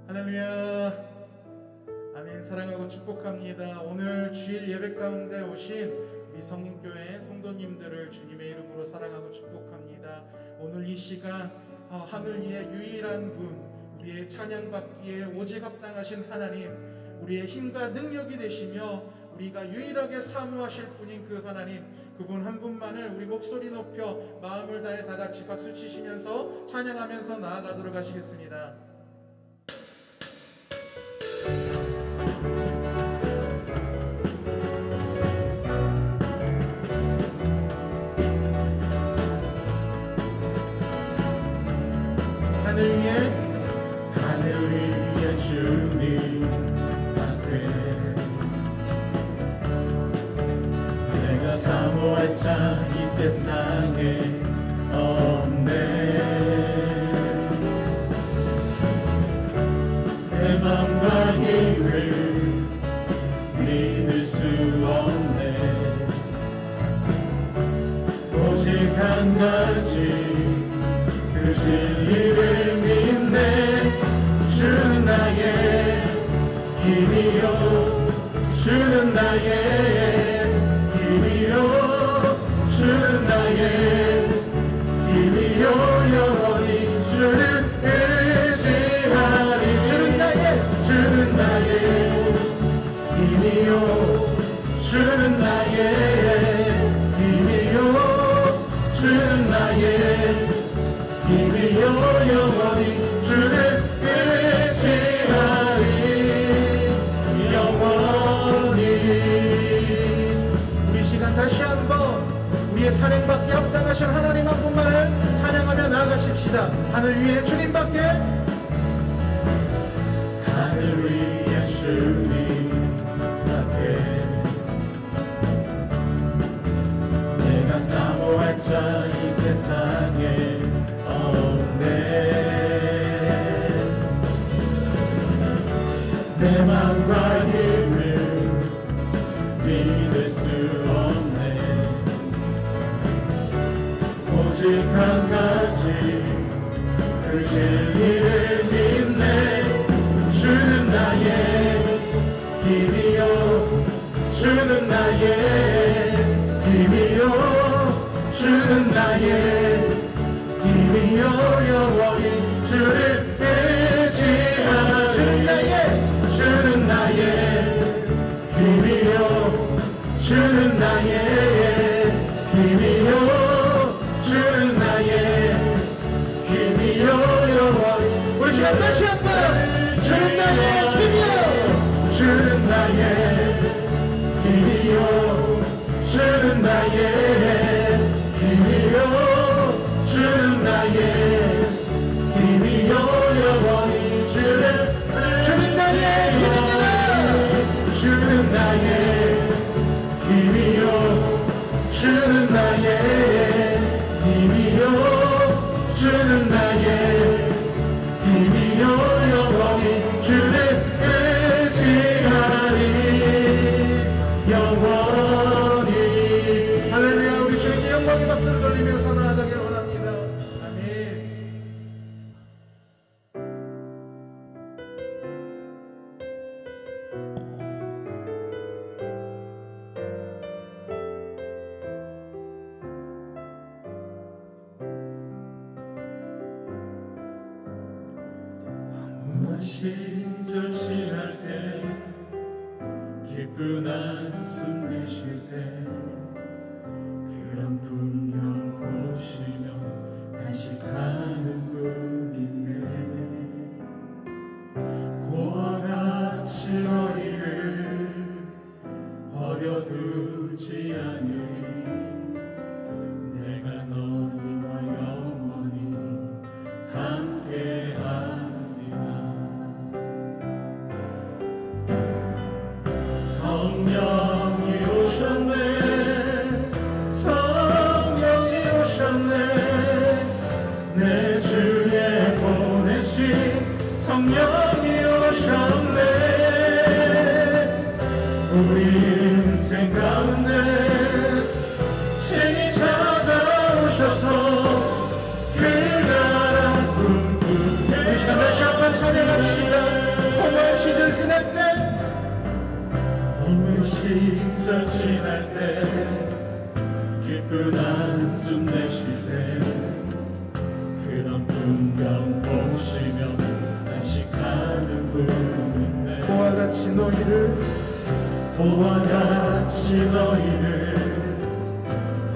할렐루야. 아멘. 사랑하고 축복합니다. 오늘 주일 예배 가운데 오신 우리 성문교회 성도님들을 주님의 이름으로 사랑하고 축복합니다. 오늘 이 시간 하늘 위에 유일한 분, 우리의 찬양받기에 오직 합당하신 하나님, 우리의 힘과 능력이 되시며 우리가 유일하게 사모하실 분인 그 하나님, 그분 한 분만을 우리 목소리 높여 마음을 다해 다 같이 박수 치시면서 찬양하면서 나아가도록 하시겠습니다. 하늘 위에 주님 앞에 내가 사모할 자 이 세상에 없네. 내 맘과 힘을 믿을 수 없네. 오직 한 가지 그 진리를 믿네. 주는 나의 힘이요, 주는 나의 힘이요, 주는 나의 힘이요, 영원히 주를 의지하리. 주는 나의 힘이요, 주는 나의 힘이요, 주는 나의 힘이요, 영원히 주를 의지하리. 영원히. 우리 시간 다시 한번 우리의 찬양받기에 합당하신 하나님 한 분만을 찬양하며 나아가십시다. 하늘 위에 주님밖에, 하늘 위에 주님밖에 내가 사모할 자 이 세상에 내 맘과 힘을 믿을 수 없네. 오직 한 가지 그 진리를 믿네. 주는 나의 힘이요, 주는 나의 힘이요, 주는 나의 힘이요, 영원히 주를 의지하리. 주는 나의 힘이요, 주는 나의 힘이요, 주는 나의 힘이요, 영원히. 우리 시간 다시 한번. 주는 나의 힘이요, 주는 나의 힘이요, 주는 나의 힘이요, 주는 나의 힘이요, 영원히 주를. 주는 나의 힘입니다. 주는 나의 힘이요, 주는 나의 힘이요, 주는 나의 힘이요, 영원히 주를 의지하리. 영원히. 할렐루야. 우리 주님께 영광의 박수를 돌리면서 나아가길 원합니다. 아멘. 시절 지날 때, 기쁜 한숨 내쉴 때, 그런 풍경 보시며 간식하는 분이네. 고와 같이 너희를 버려두지 않으리. 내가 너희와 영원히 함께하리라. 성령이 오셨네, 성령이 오셨네. 내 주에 보내신 성령이 오셨네. 우리 인생 가운데 신이 찾아오셔서 그 나라 꿈꾸네. 우리 시간 다시 한번 찬양합시다. 시절 지날 때 기쁜 한숨 내쉴 때 그런 풍경 보시며 안식하는 분인데 보와 같이 너희를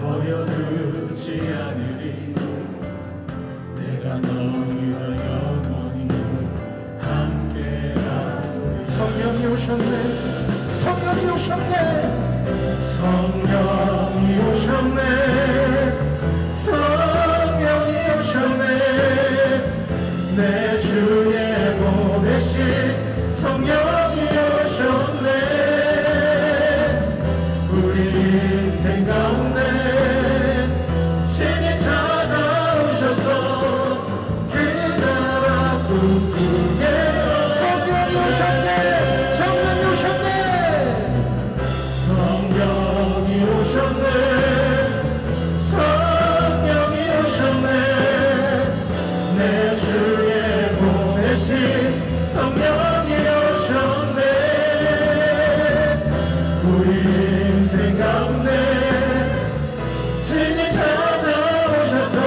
버려두지 않으리. 내가 너희와 영원히 함께하리. 성령이 오셨네, 성령이 오셨네, 성령이 오셨네, 성령이 오셨네. 내 주에 보내신 성령이 오셨네. 우리 인생 가운데 신이 찾아오셔서 그 나라 꿈꾸게. 성령이 오셨네, 성령이 오셨네, 성령이 오셨네, 성령이 오셨네. 내 주에 보내신 성령이 오셨네. 우리 인생 가운데 진이 찾아오셔서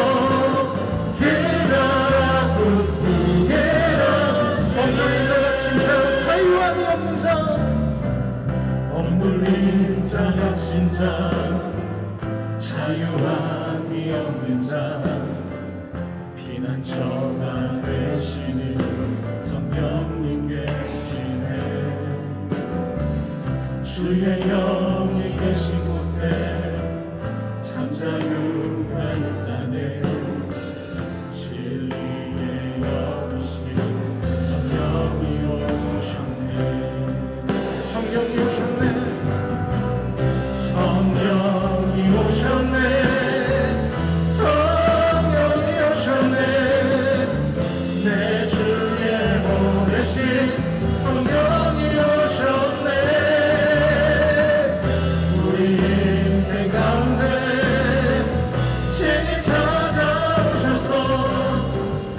그 나라 꿈꾸게 하소서. 억눌린 자 갇힌 자 자유함이 없는 자, 억눌린 자 갇힌 자 자유함이 없는 자 피난처가 되시는 성령님 계시네. 주의 영이 계신 곳에 참 자유가 있다네. 진리의 영이신 성령이 오셨네. 성령이 오셨네, 성령이 오셨네, 성령이 오셨네. 내 주에 보내신 성령이 오셨네. 우리 인생 가운데 신이 찾아오셔서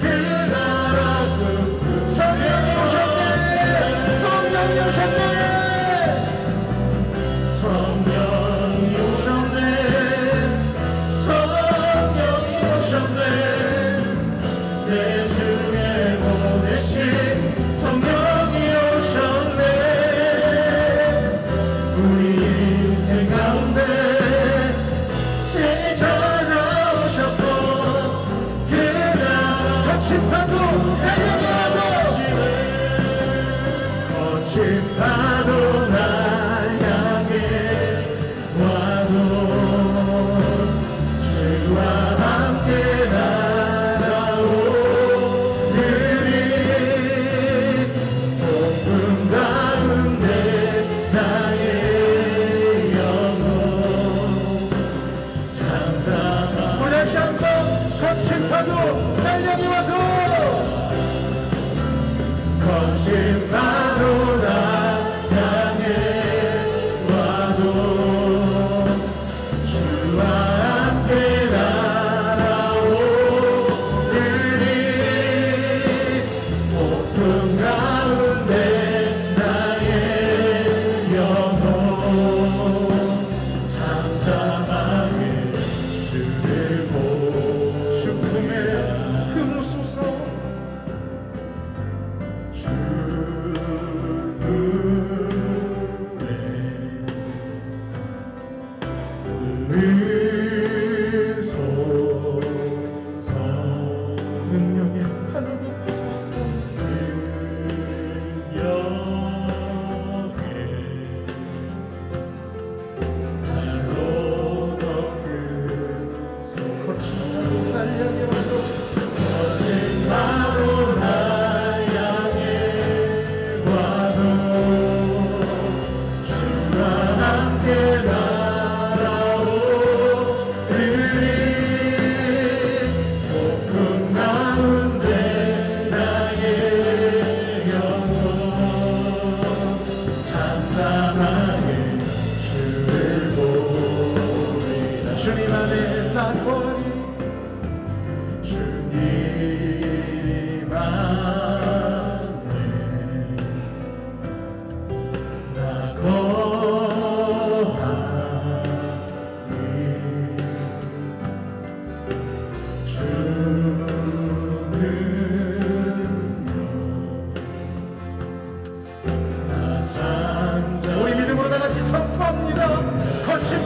그 나라 꿈꾸게. 성령이 오셨네, 성령이 오셨네, 성령이 오셨네, 성령이 오셨네. 내 주에 보내신 성령이 오셨네. 우리 인생 가운데 신이 찾아오셔서 그 나라 거친 파도 날려게 하고, 거친 파도 날 향해 와도 주와 함께 날아오르리. 높은 가운데 나의 영혼 잠잠한 우리 다시 한번 거친 파도 날려게 와도, 거친 파도 날 향해 와도 주와 함께 날아오르리. 높은 가운데 나의 영혼 잠잠하게 주를 주품에 보며 흠없소서, 주를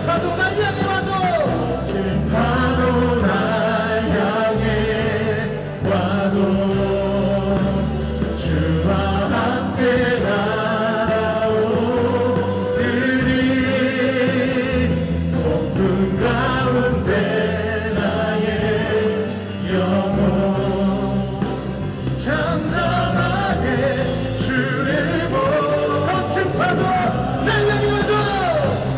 파도 날 향해 와도 거친 파도 날 향해 와도 주와 함께 날아오르리 폭풍 가운데 나의 영혼 잠잠하게 주를 보고 거친 파도 날 향해 와도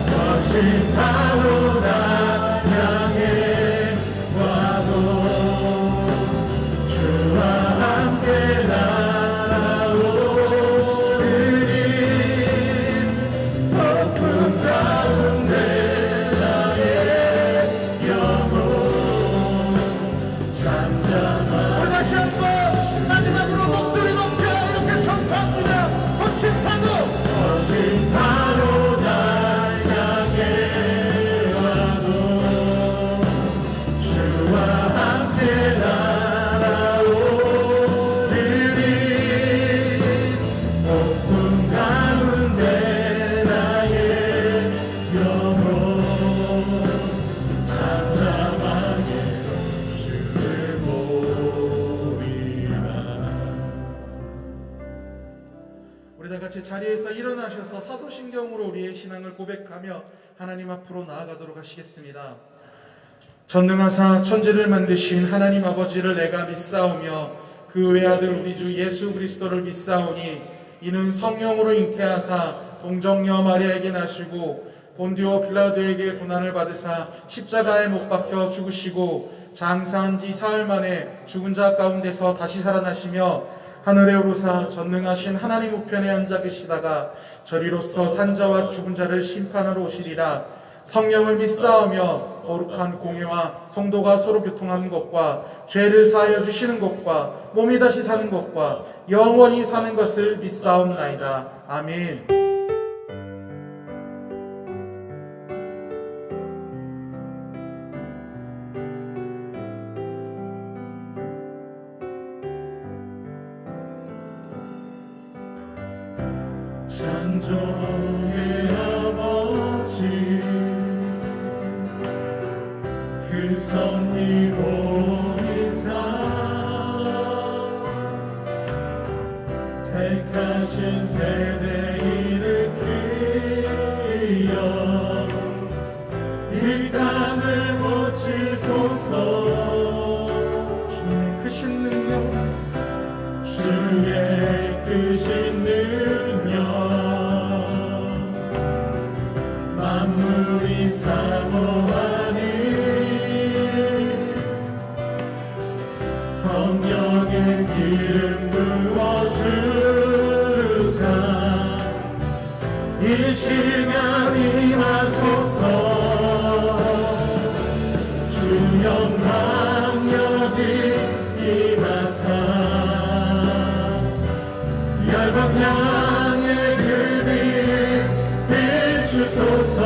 거친 파도 날 향해 와도 주와 함께 날아오르리 폭풍 가운데 나의 영혼 잠잠하게 우리 다시 한번 마지막으로 목소리 높여 이렇게 선포합니다. 거친 파도 거친 파도 날 향해 와도 주와 함께 날아오르리 폭풍 가운데 나의 영혼 잠잠하게 주를 보리라. 우리 다 같이 자리에서 일어나셔서 사도신경으로 우리의 신앙을 고백하며 하나님 앞으로 나아가도록 하시겠습니다. 전능하사 천지를 만드신 하나님 아버지를 내가 믿사오며 그 외아들 우리 주 예수 그리스도를 믿사오니 이는 성령으로 잉태하사 동정녀 마리아에게 나시고 본디오 빌라도에게 고난을 받으사 십자가에 못 박혀 죽으시고 장사한 지 사흘 만에 죽은 자 가운데서 다시 살아나시며 하늘에 오르사 전능하신 하나님 우편에 앉아 계시다가 저리로서 산자와 죽은 자를 심판하러 오시리라. 성령을 믿사오며 거룩한 공회와 성도가 서로 교통하는 것과 죄를 사하여 주시는 것과 몸이 다시 사는 것과 영원히 사는 것을 믿사옵나이다. 아멘. 찬송의 아버지 그 섭리고 이사 택하신 세대 일으키여 이 땅을 고치소서. 주님의 크신 능력 주의 크신 능력 만물이 사모하니 성령의 기름 부어 주사 이 시간 임하소서. 주 영광 여기 임하사 열방 향해 그빛 비추소서.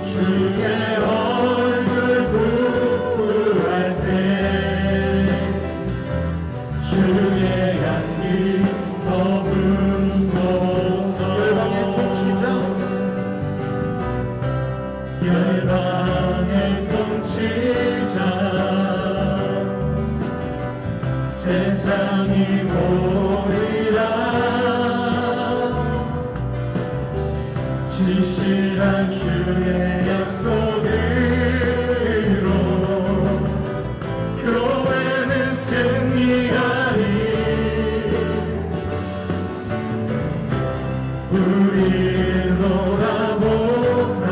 주의 얼굴 부풀할 때 주의 향기 더 부소서. 열방의 통치자 열방의 통치자 세상이 보리라. 진실한 주의 약속으로 교회는 승리하리. 우리 돌아보사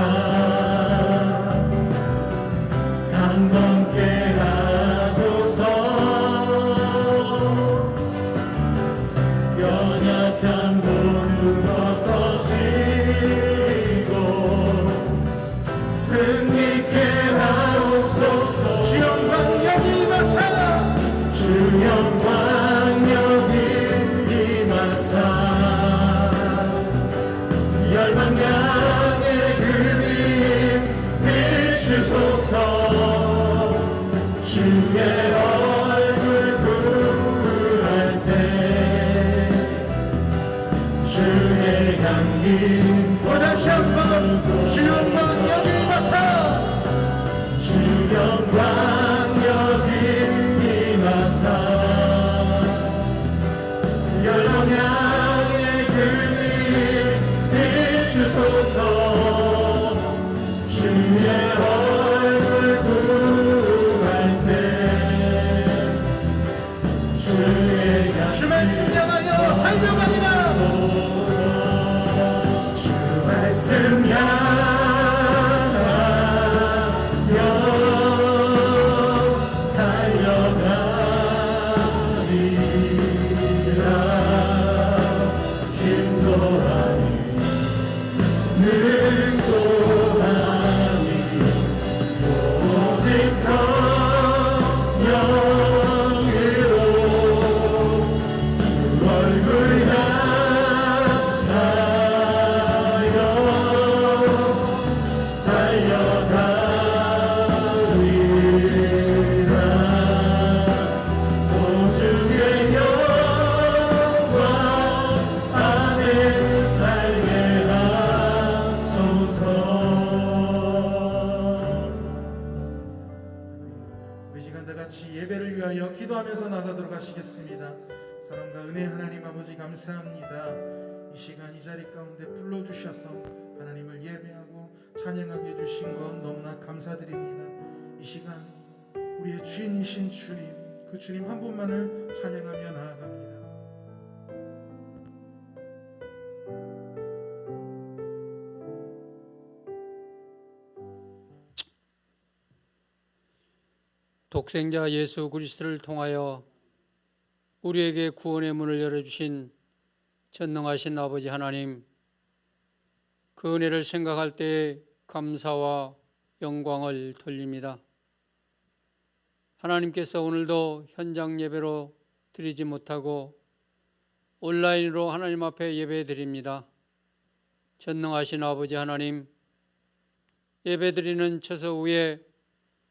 강건케 하소서. 연약한 모두 벗어시고 승리케 하옵소서. 주 영광 여기 임하사 주 영광 여기 임하사 열방 향해 그빛 비추소서. 주의 얼굴 부풀할 때 향기 또 다시 한번 주 영광 여기 임하사 주 영광 여기 임하사 열방 향해 그 빛 비추소서 주의 얼굴 구할 때 주의 주 말씀 향하여 달려가리라 주 말씀 향하여 기도하면서 나가도록 하시겠습니다. 사랑과 은혜 하나님 아버지 감사합니다. 이 시간 이 자리 가운데 불러주셔서 하나님을 예배하고 찬양하게 해주신 것 너무나 감사드립니다. 이 시간 우리의 주인이신 주님, 그 주님 한 분만을 찬양하며 나아갑니다. 독생자 예수 그리스도를 통하여 우리에게 구원의 문을 열어주신 전능하신 아버지 하나님, 그 은혜를 생각할 때에 감사와 영광을 돌립니다. 하나님께서 오늘도 현장 예배로 드리지 못하고 온라인으로 하나님 앞에 예배 드립니다. 전능하신 아버지 하나님, 예배 드리는 처소 위에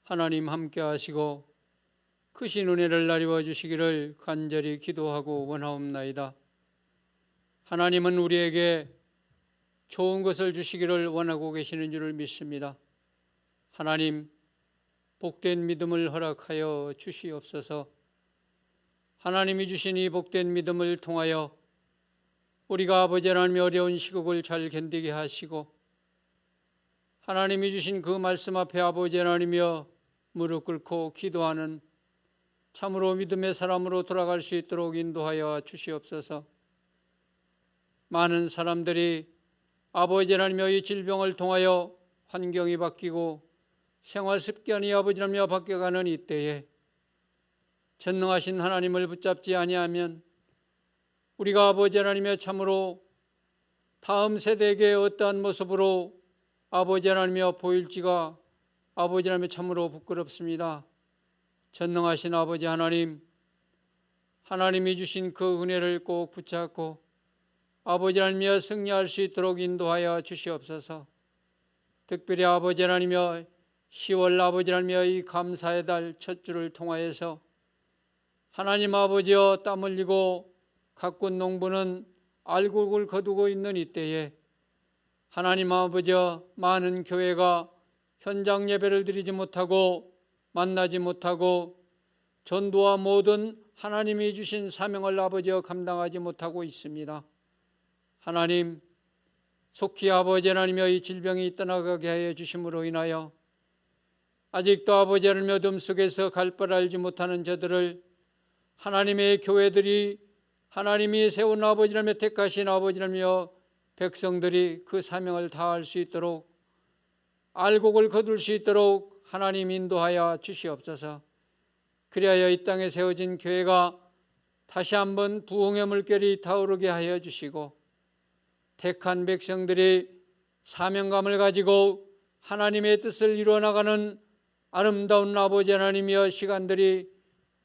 하나님 함께 하시고 크신 은혜를 나리워 주시기를 간절히 기도하고 원하옵나이다. 하나님은 우리에게 좋은 것을 주시기를 원하고 계시는 줄을 믿습니다. 하나님, 복된 믿음을 허락하여 주시옵소서. 하나님이 주신 이 복된 믿음을 통하여 우리가 아버지 하나님의 어려운 시국을 잘 견디게 하시고 하나님이 주신 그 말씀 앞에 아버지 하나님이여 무릎 꿇고 기도하는 참으로 믿음의 사람으로 돌아갈 수 있도록 인도하여 주시옵소서. 많은 사람들이 아버지 하나님의 이 질병을 통하여 환경이 바뀌고 생활 습관이 아버지 하나님과 바뀌어가는 이때에 전능하신 하나님을 붙잡지 아니하면 우리가 아버지 하나님의 참으로 다음 세대에게 어떠한 모습으로 아버지 하나님이여 보일지가 아버지 하나님의 참으로 부끄럽습니다. 전능하신 아버지 하나님, 하나님이 주신 그 은혜를 꼭 붙잡고 아버지 하나님이여 승리할 수 있도록 인도하여 주시옵소서. 특별히 아버지 하나님이여 10월 아버지 하나님이여 이 감사의 달 첫 주를 통하여서 하나님 아버지여 땀 흘리고 가꾼 농부는 알곡을 거두고 있는 이때에 하나님 아버지여 많은 교회가 현장 예배를 드리지 못하고 만나지 못하고 전도와 모든 하나님이 주신 사명을 아버지여 감당하지 못하고 있습니다. 하나님, 속히 아버지 하나님여 이 질병이 떠나가게 하여 주심으로 인하여 아직도 아버지 하나님의 어둠 속에서 갈 바를 알지 못하는 저들을 하나님의 교회들이 하나님이 세운 아버지 하나님의 택하신 아버지 하나님여 백성들이 그 사명을 다할 수 있도록 알곡을 거둘 수 있도록 하나님 인도하여 주시옵소서. 그리하여 이 땅에 세워진 교회가 다시 한번 부흥의 물결이 타오르게 하여 주시고 택한 백성들이 사명감을 가지고 하나님의 뜻을 이루어나가는 아름다운 아버지 하나님이여 시간들이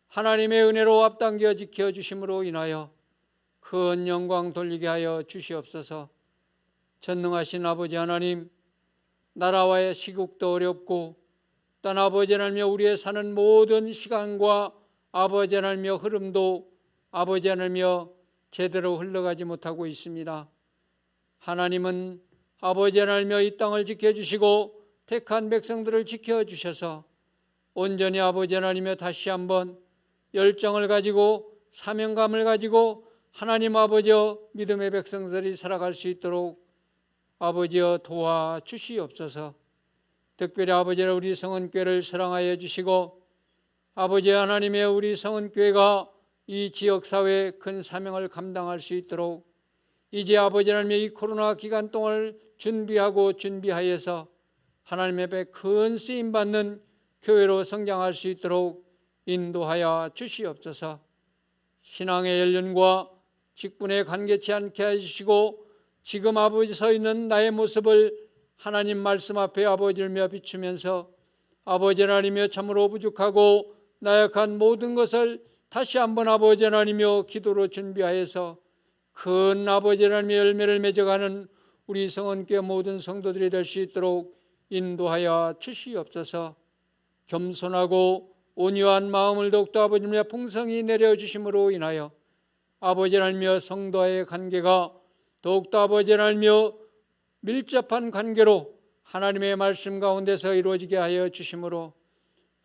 하나님의 은혜로 앞당겨 지켜주심으로 인하여 큰 영광 돌리게 하여 주시옵소서. 전능하신 아버지 하나님, 나라와의 시국도 어렵고 또 아버지 하나님이여 우리의 사는 모든 시간과 아버지 하나님이여 흐름도 아버지 하나님이여 제대로 흘러가지 못하고 있습니다. 하나님은 아버지 하나님이여 이 땅을 지켜주시고 택한 백성들을 지켜주셔서 온전히 아버지 하나님이여 다시 한번 열정을 가지고 사명감을 가지고 하나님 아버지여 믿음의 백성들이 살아갈 수 있도록 아버지여 도와주시옵소서. 특별히 아버지여 우리 성은교회를 사랑하여 주시고 아버지 하나님의 우리 성은교회가 이 지역사회의 큰 사명을 감당할 수 있도록 이제 아버지 하나님의 이 코로나 기간 동안을 준비하여서 하나님의 앞에 큰 쓰임받는 교회로 성장할 수 있도록 인도하여 주시옵소서. 신앙의 연륜과 직분에 관계치 않게 해주시고 지금 아버지 서 있는 나의 모습을 하나님 말씀 앞에 아버지를 비추면서 아버지 하나님이여 참으로 부족하고 나약한 모든 것을 다시 한번 아버지 하나님이여 기도로 준비하여서 큰 아버지 하나님의 열매를 맺어가는 우리 성은교회 모든 성도들이 될 수 있도록 인도하여 주시옵소서. 겸손하고 온유한 마음을 더욱더 아버지의 풍성히 내려주심으로 인하여 아버지 하나님이여 성도와의 관계가 더욱더 아버지 하나님이여 밀접한 관계로 하나님의 말씀 가운데서 이루어지게 하여 주심으로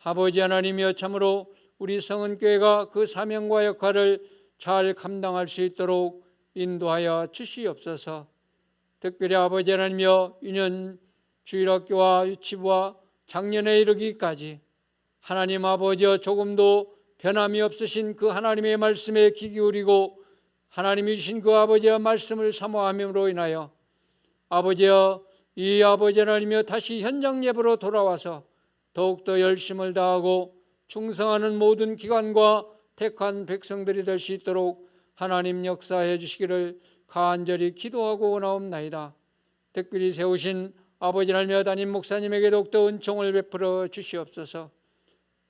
아버지 하나님이여 참으로 우리 성은교회가 그 사명과 역할을 잘 감당할 수 있도록 인도하여 주시옵소서. 특별히 아버지 하나님이여 유년 주일학교와 유치부와 작년에 이르기까지 하나님 아버지여 조금도 변함이 없으신 그 하나님의 말씀에 귀 기울이고 하나님이 주신 그 아버지의 말씀을 사모함으로 인하여 아버지여 이 아버지 하나님이여 다시 현장 예배로 돌아와서 더욱더 열심을 다하고 충성하는 모든 기관과 택한 백성들이 될 수 있도록 하나님 역사해 주시기를 간절히 기도하고 원하옵나이다. 특별히 세우신 아버지 하나님의 담임 목사님에게 더욱더 은총을 베풀어 주시옵소서.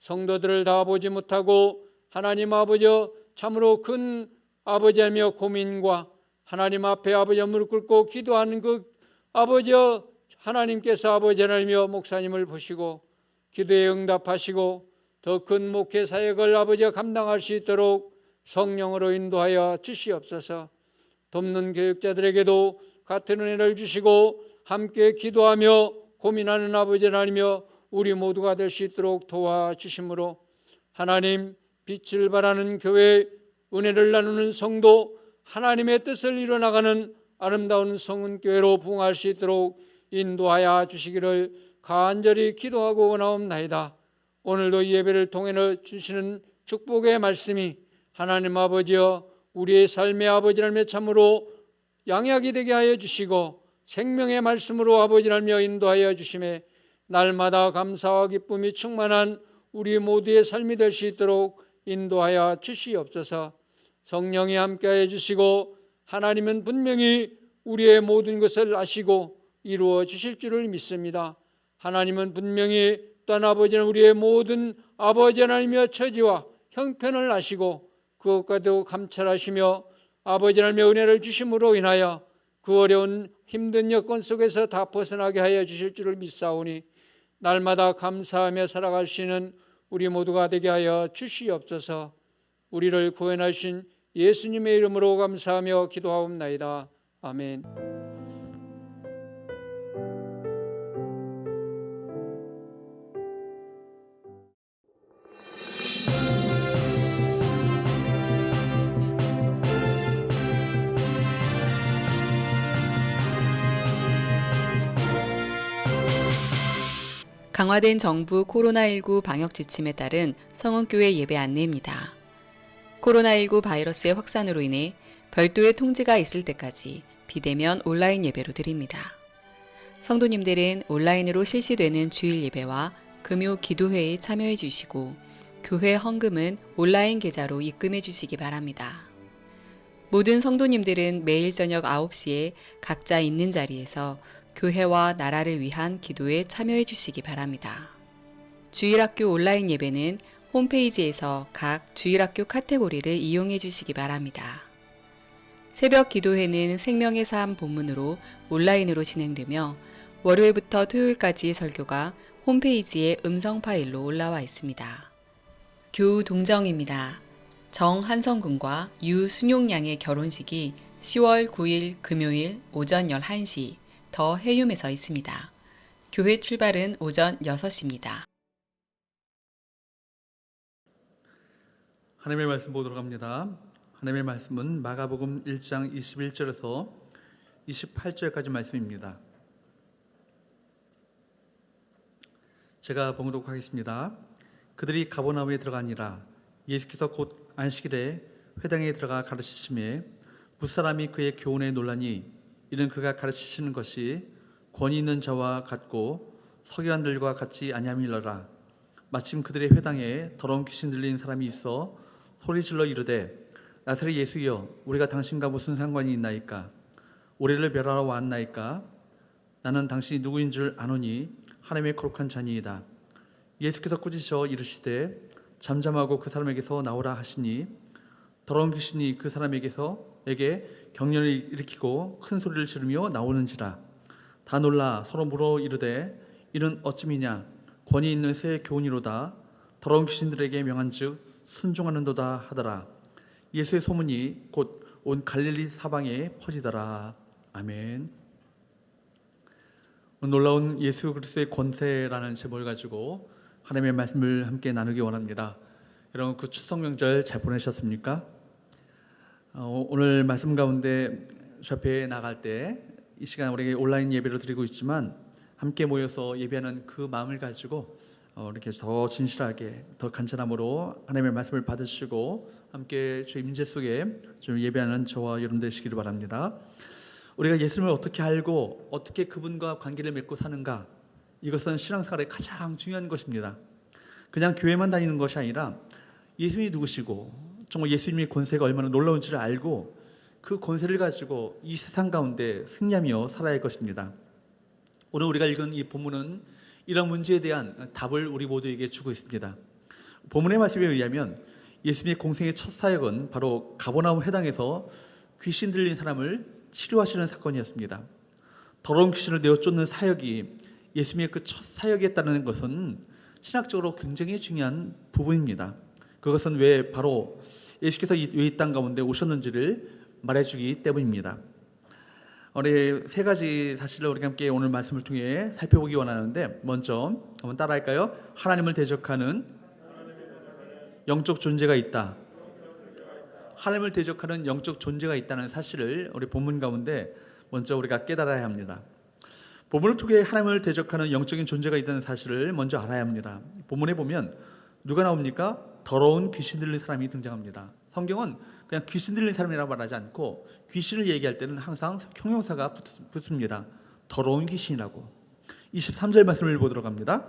성도들을 다 보지 못하고 하나님 아버지여 참으로 큰 아버지 하나님의 고민과 하나님 앞에 아버지 무릎 꿇고 기도하는 그 아버지여 하나님께서 아버지 하나님이여 목사님을 보시고 기도에 응답하시고 더 큰 목회 사역을 아버지가 감당할 수 있도록 성령으로 인도하여 주시옵소서. 돕는 교육자들에게도 같은 은혜를 주시고 함께 기도하며 고민하는 아버지 하나님이여 우리 모두가 될 수 있도록 도와주심으로 하나님 빛을 발하는 교회, 은혜를 나누는 성도, 하나님의 뜻을 이뤄나가는 아름다운 성은교회로 부흥할 수 있도록 인도하여 주시기를 간절히 기도하고 원하옵나이다. 오늘도 이 예배를 통해 주시는 축복의 말씀이 하나님 아버지여 우리의 삶의 아버지 하나님의 참으로 양약이 되게 하여 주시고 생명의 말씀으로 아버지 하나님여 인도하여 주심에 날마다 감사와 기쁨이 충만한 우리 모두의 삶이 될 수 있도록 인도하여 주시옵소서. 성령이 함께하여 주시고 하나님은 분명히 우리의 모든 것을 아시고 이루어 주실 줄을 믿습니다. 하나님은 분명히 또한 아버지는 우리의 모든 아버지 하나님의 처지와 형편을 아시고 그것과도 감찰하시며 아버지 하나님의 은혜를 주심으로 인하여 그 어려운 힘든 여건 속에서 다 벗어나게 하여 주실 줄을 믿사오니 날마다 감사하며 살아갈 수 있는 우리 모두가 되게 하여 주시옵소서. 우리를 구원하신 예수님의 이름으로 감사하며 기도하옵나이다. 아멘. 강화된 정부 코로나19 방역 지침에 따른 성은교회 예배 안내입니다. 코로나19 바이러스의 확산으로 인해 별도의 통지가 있을 때까지 비대면 온라인 예배로 드립니다. 성도님들은 온라인으로 실시되는 주일 예배와 금요 기도회에 참여해 주시고 교회 헌금은 온라인 계좌로 입금해 주시기 바랍니다. 모든 성도님들은 매일 저녁 9시에 각자 있는 자리에서 교회와 나라를 위한 기도에 참여해 주시기 바랍니다. 주일학교 온라인 예배는 홈페이지에서 각 주일학교 카테고리를 이용해 주시기 바랍니다. 새벽 기도회는 생명의 삶 본문으로 온라인으로 진행되며 월요일부터 토요일까지 설교가 홈페이지에 음성 파일로 올라와 있습니다. 교우 동정입니다. 정한성 군과 유순용 양의 결혼식이 10월 9일 금요일 오전 11시 더 해움에서 있습니다. 교회 출발은 오전 6시입니다. 하나님의 말씀 보도록 합니다. 하나님의 말씀은 마가복음 1장 21절에서 28절까지 말씀입니다. 제가 봉독하겠습니다. 그들이 가버나움에 들어가니라. 예수께서 곧 안식일에 회당에 들어가 가르치심에 무사람이 그의 교훈에 놀라니 이는 그가 가르치시는 것이 권위 있는 자와 같고 서기관들과 같지 아니함이러라. 마침 그들의 회당에 더러운 귀신 들린 사람이 있어 소리질러 이르되 나사렛 예수여 우리가 당신과 무슨 상관이 있나이까? 우리를 멸하러 왔나이까? 나는 당신이 누구인 줄 아노니 하나님의 거룩한 자니이다. 예수께서 꾸짖어 이르시되 잠잠하고 그 사람에게서 나오라 하시니 더러운 귀신이 그 사람에게 경련을 일으키고 큰 소리를 지르며 나오는지라. 다 놀라 서로 물어 이르되 이는 어찌미냐? 권위 있는 새 교훈이로다. 더러운 귀신들에게 명한즉 순종하는도다 하더라. 예수의 소문이 곧 온 갈릴리 사방에 퍼지더라. 아멘. 놀라운 예수 그리스도의 권세라는 제목을 가지고 하나님의 말씀을 함께 나누기 원합니다. 여러분 그 추석 명절 잘 보내셨습니까? 오늘 말씀 가운데 좌표에 나갈 때 이 시간 우리에게 온라인 예배를 드리고 있지만 함께 모여서 예배하는 그 마음을 가지고 이렇게 더 진실하게 더 간절함으로 하나님의 말씀을 받으시고 함께 주의 임재 속에 좀 예배하는 저와 여러분 되시기를 바랍니다. 우리가 예수님을 어떻게 알고 어떻게 그분과 관계를 맺고 사는가, 이것은 신앙생활의 가장 중요한 것입니다. 그냥 교회만 다니는 것이 아니라 예수님이 누구시고 정말 예수님의 권세가 얼마나 놀라운지를 알고 그 권세를 가지고 이 세상 가운데 승리하며 살아야 할 것입니다. 오늘 우리가 읽은 이 본문은 이런 문제에 대한 답을 우리 모두에게 주고 있습니다. 본문의 말씀에 의하면 예수님의 공생의 첫 사역은 바로 가버나움 회당에서 귀신 들린 사람을 치료하시는 사건이었습니다. 더러운 귀신을 내어 쫓는 사역이 예수님의 그 첫 사역이었다는 것은 신학적으로 굉장히 중요한 부분입니다. 그것은 왜 바로 예수께서 왜 이 땅 가운데 오셨는지를 말해주기 때문입니다. 우리 세 가지 사실을 우리가 함께 오늘 말씀을 통해 살펴보기 원하는데, 먼저 한번 따라할까요? 하나님을 대적하는 영적 존재가 있다. 하나님을 대적하는 영적 존재가 있다는 사실을 우리 본문 가운데 먼저 우리가 깨달아야 합니다. 본문을 통해 하나님을 대적하는 영적인 존재가 있다는 사실을 먼저 알아야 합니다. 본문에 보면 누가 나옵니까? 더러운 귀신 들린 사람이 등장합니다. 성경은 그냥 귀신 들린 사람이라고 말하지 않고 귀신을 얘기할 때는 항상 형용사가 붙습니다. 더러운 귀신이라고. 23절 말씀을 보도록 합니다.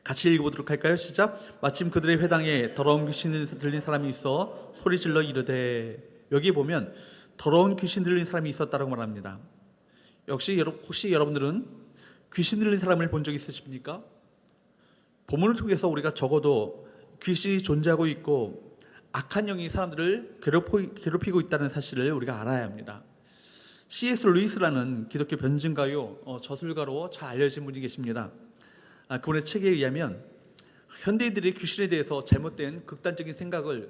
같이 읽어보도록 할까요? 시작. 마침 그들의 회당에 더러운 귀신 들린 사람이 있어 소리질러 이르되. 여기 보면 더러운 귀신 들린 사람이 있었다고 말합니다. 혹시 여러분들은 귀신 들린 사람을 본 적 있으십니까? 본문을 통해서 우리가 적어도 귀신이 존재하고 있고 악한 영이 사람들을 괴롭히고 있다는 사실을 우리가 알아야 합니다. C.S. 루이스라는 기독교 변증가요 저술가로 잘 알려진 분이 계십니다. 그분의 책에 의하면 현대인들이 귀신에 대해서 잘못된 극단적인 생각을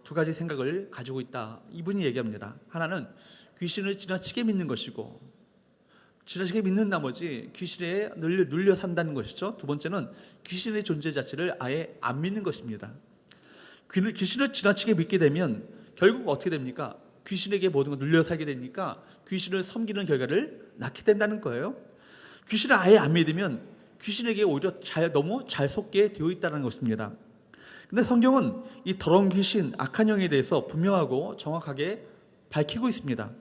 두 가지 생각을 가지고 있다. 이분이 얘기합니다. 하나는 귀신을 지나치게 믿는 것이고, 지나치게 믿는 나머지 귀신에 눌려 산다는 것이죠. 두 번째는 귀신의 존재 자체를 아예 안 믿는 것입니다. 귀신을 지나치게 믿게 되면 결국 어떻게 됩니까? 귀신에게 모든 걸 눌려 살게 되니까 귀신을 섬기는 결과를 낳게 된다는 거예요. 귀신을 아예 안 믿으면 귀신에게 오히려 너무 잘 속게 되어 있다는 것입니다. 근데 성경은 이 더러운 귀신, 악한 영에 대해서 분명하고 정확하게 밝히고 있습니다.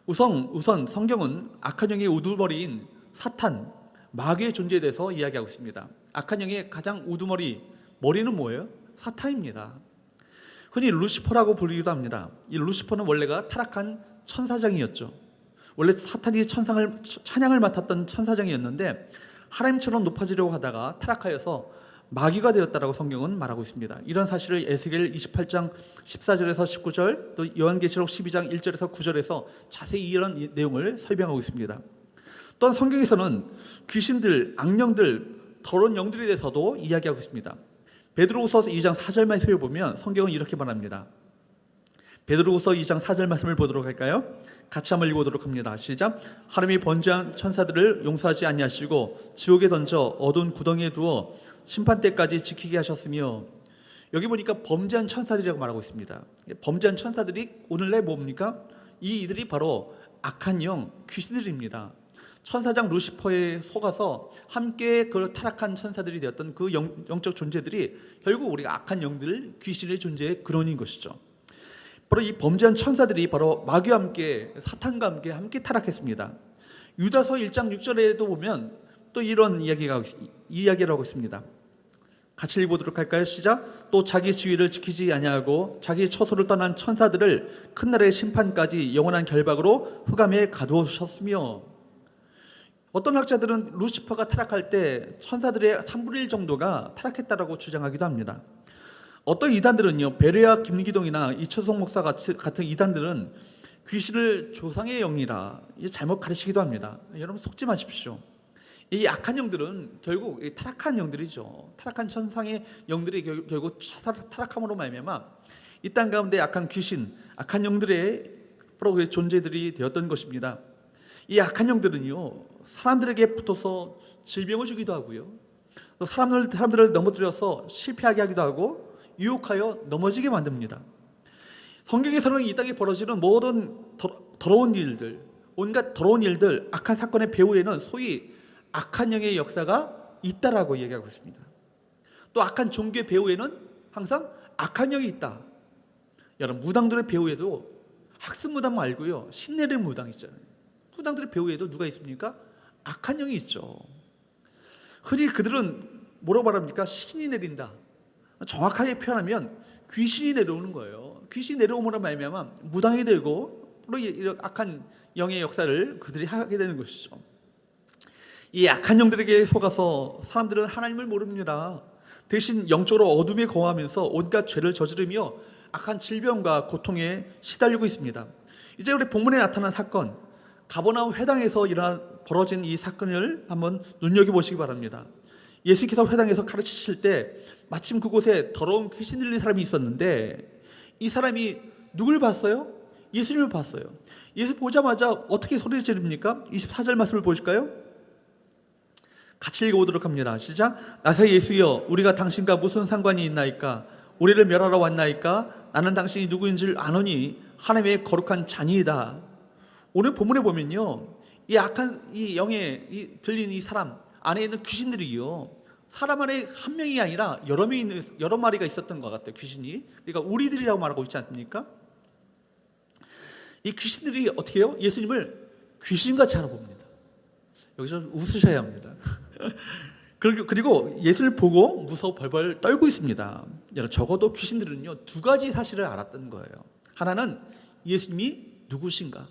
우선 성경은 악한 영의 우두머리인 사탄, 마귀의 존재에 대해서 이야기하고 있습니다. 악한 영의 가장 우두머리, 머리는 뭐예요? 사탄입니다. 흔히 루시퍼라고 불리기도 합니다. 이 루시퍼는 원래가 타락한 천사장이었죠. 원래 사탄이 찬양을 맡았던 천사장이었는데 하나님처럼 높아지려고 하다가 타락하여서 마귀가 되었다라고 성경은 말하고 있습니다. 이런 사실을 에스겔 28장 14절에서 19절, 또 요한계시록 12장 1절에서 9절에서 자세히 이런 내용을 설명하고 있습니다. 또한 성경에서는 귀신들, 악령들, 더러운 영들에 대해서도 이야기하고 있습니다. 베드로후서 2장 4절 말씀을 보면 성경은 이렇게 말합니다. 베드로후서 2장 4절 말씀을 보도록 할까요? 같이 한번 읽어보도록 합니다. 시작. 하나님이 번제한 천사들을 용서하지 아니하시고 지옥에 던져 어두운 구덩이에 두어 심판 때까지 지키게 하셨으며, 여기 보니까 범죄한 천사들이라고 말하고 있습니다. 범죄한 천사들이 오늘날 뭡니까? 이들이 바로 악한 영, 귀신들입니다. 천사장 루시퍼에 속아서 함께 그 타락한 천사들이 되었던 그 영적 존재들이 결국 우리가 악한 영들, 귀신의 존재의 근원인 것이죠. 바로 이 범죄한 천사들이 바로 마귀와 함께, 사탄과 함께 타락했습니다. 유다서 1장 6절에도 보면 또 이런 이야기를 하고 있습니다. 같이 읽어보도록 할까요? 시작. 또 자기 지위를 지키지 아니하고 자기 처소를 떠난 천사들을 큰 날의 심판까지 영원한 결박으로 흑암에 가두셨으며, 어떤 학자들은 루시퍼가 타락할 때 천사들의 3분의 1 정도가 타락했다라고 주장하기도 합니다. 어떤 이단들은요, 베레아 김기동이나 이초성 목사 같은 이단들은 귀신을 조상의 영이라 잘못 가르치기도 합니다. 여러분 속지 마십시오. 이 악한 영들은 결국 타락한 영들이죠. 타락한 천상의 영들이 결국 타락함으로 말미암아 이 땅 가운데 악한 귀신, 악한 영들의 바로 존재들이 되었던 것입니다. 이 악한 영들은요, 사람들에게 붙어서 질병을 주기도 하고요, 또 사람들을 넘어뜨려서 실패하게 하기도 하고 유혹하여 넘어지게 만듭니다. 성경에서는 이 땅에 벌어지는 모든 더러운 일들, 온갖 더러운 일들, 악한 사건의 배후에는 소위 악한 영의 역사가 있다라고 얘기하고 있습니다. 또 악한 종교의 배후에는 항상 악한 영이 있다. 여러분, 무당들의 배후에도 학습 무당 말고요, 신내림 무당 있잖아요. 무당들의 배후에도 누가 있습니까? 악한 영이 있죠. 흔히 그들은 뭐라고 말합니까? 신이 내린다. 정확하게 표현하면 귀신이 내려오는 거예요. 귀신이 내려오므로 말미암아 무당이 되고 이런 악한 영의 역사를 그들이 하게 되는 것이죠. 이 악한 영들에게 속아서 사람들은 하나님을 모릅니다. 대신 영적으로 어둠에 거하면서 온갖 죄를 저지르며 악한 질병과 고통에 시달리고 있습니다. 이제 우리 본문에 나타난 사건, 가버나움 회당에서 벌어진 이 사건을 한번 눈여겨보시기 바랍니다. 예수께서 회당에서 가르치실 때 마침 그곳에 더러운 귀신 들린 사람이 있었는데, 이 사람이 누굴 봤어요? 예수님을 봤어요. 예수 보자마자 어떻게 소리를 지릅니까? 24절 말씀을 보실까요? 같이 읽어보도록 합니다. 시작. 나사 예수여, 우리가 당신과 무슨 상관이 있나이까? 우리를 멸하러 왔나이까? 나는 당신이 누구인 줄 아노니 하나님의 거룩한 자니이다. 오늘 본문에 보면요, 이 악한 이 영에 들린 이 사람 안에 있는 귀신들이요, 사람 안에 한 명이 아니라 여러 마리가 있었던 것 같아요. 귀신이. 그러니까 우리들이라고 말하고 있지 않습니까? 이 귀신들이 어떻게 해요? 예수님을 귀신같이 알아봅니다. 여기서 웃으셔야 합니다. 그리고 예수를 보고 무서워 벌벌 떨고 있습니다. 여러분, 적어도 귀신들은요, 두 가지 사실을 알았던 거예요. 하나는 예수님이 누구신가,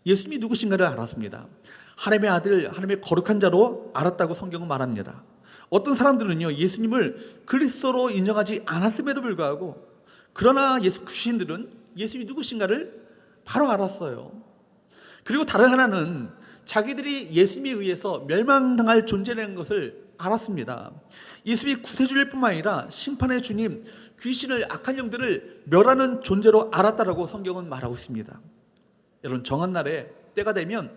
예수님이 누구신가를 알았습니다. 하나님의 아들, 하나님의 거룩한 자로 알았다고 성경은 말합니다. 어떤 사람들은요, 예수님을 그리스도로 인정하지 않았음에도 불구하고, 그러나 귀신들은 예수님이 누구신가를 바로 알았어요. 그리고 다른 하나는 자기들이 예수님에 의해서 멸망당할 존재라는 것을 알았습니다. 예수님이 구세주일 뿐만 아니라 심판의 주님, 귀신을, 악한 영들을 멸하는 존재로 알았다라고 성경은 말하고 있습니다. 여러분, 정한 날에 때가 되면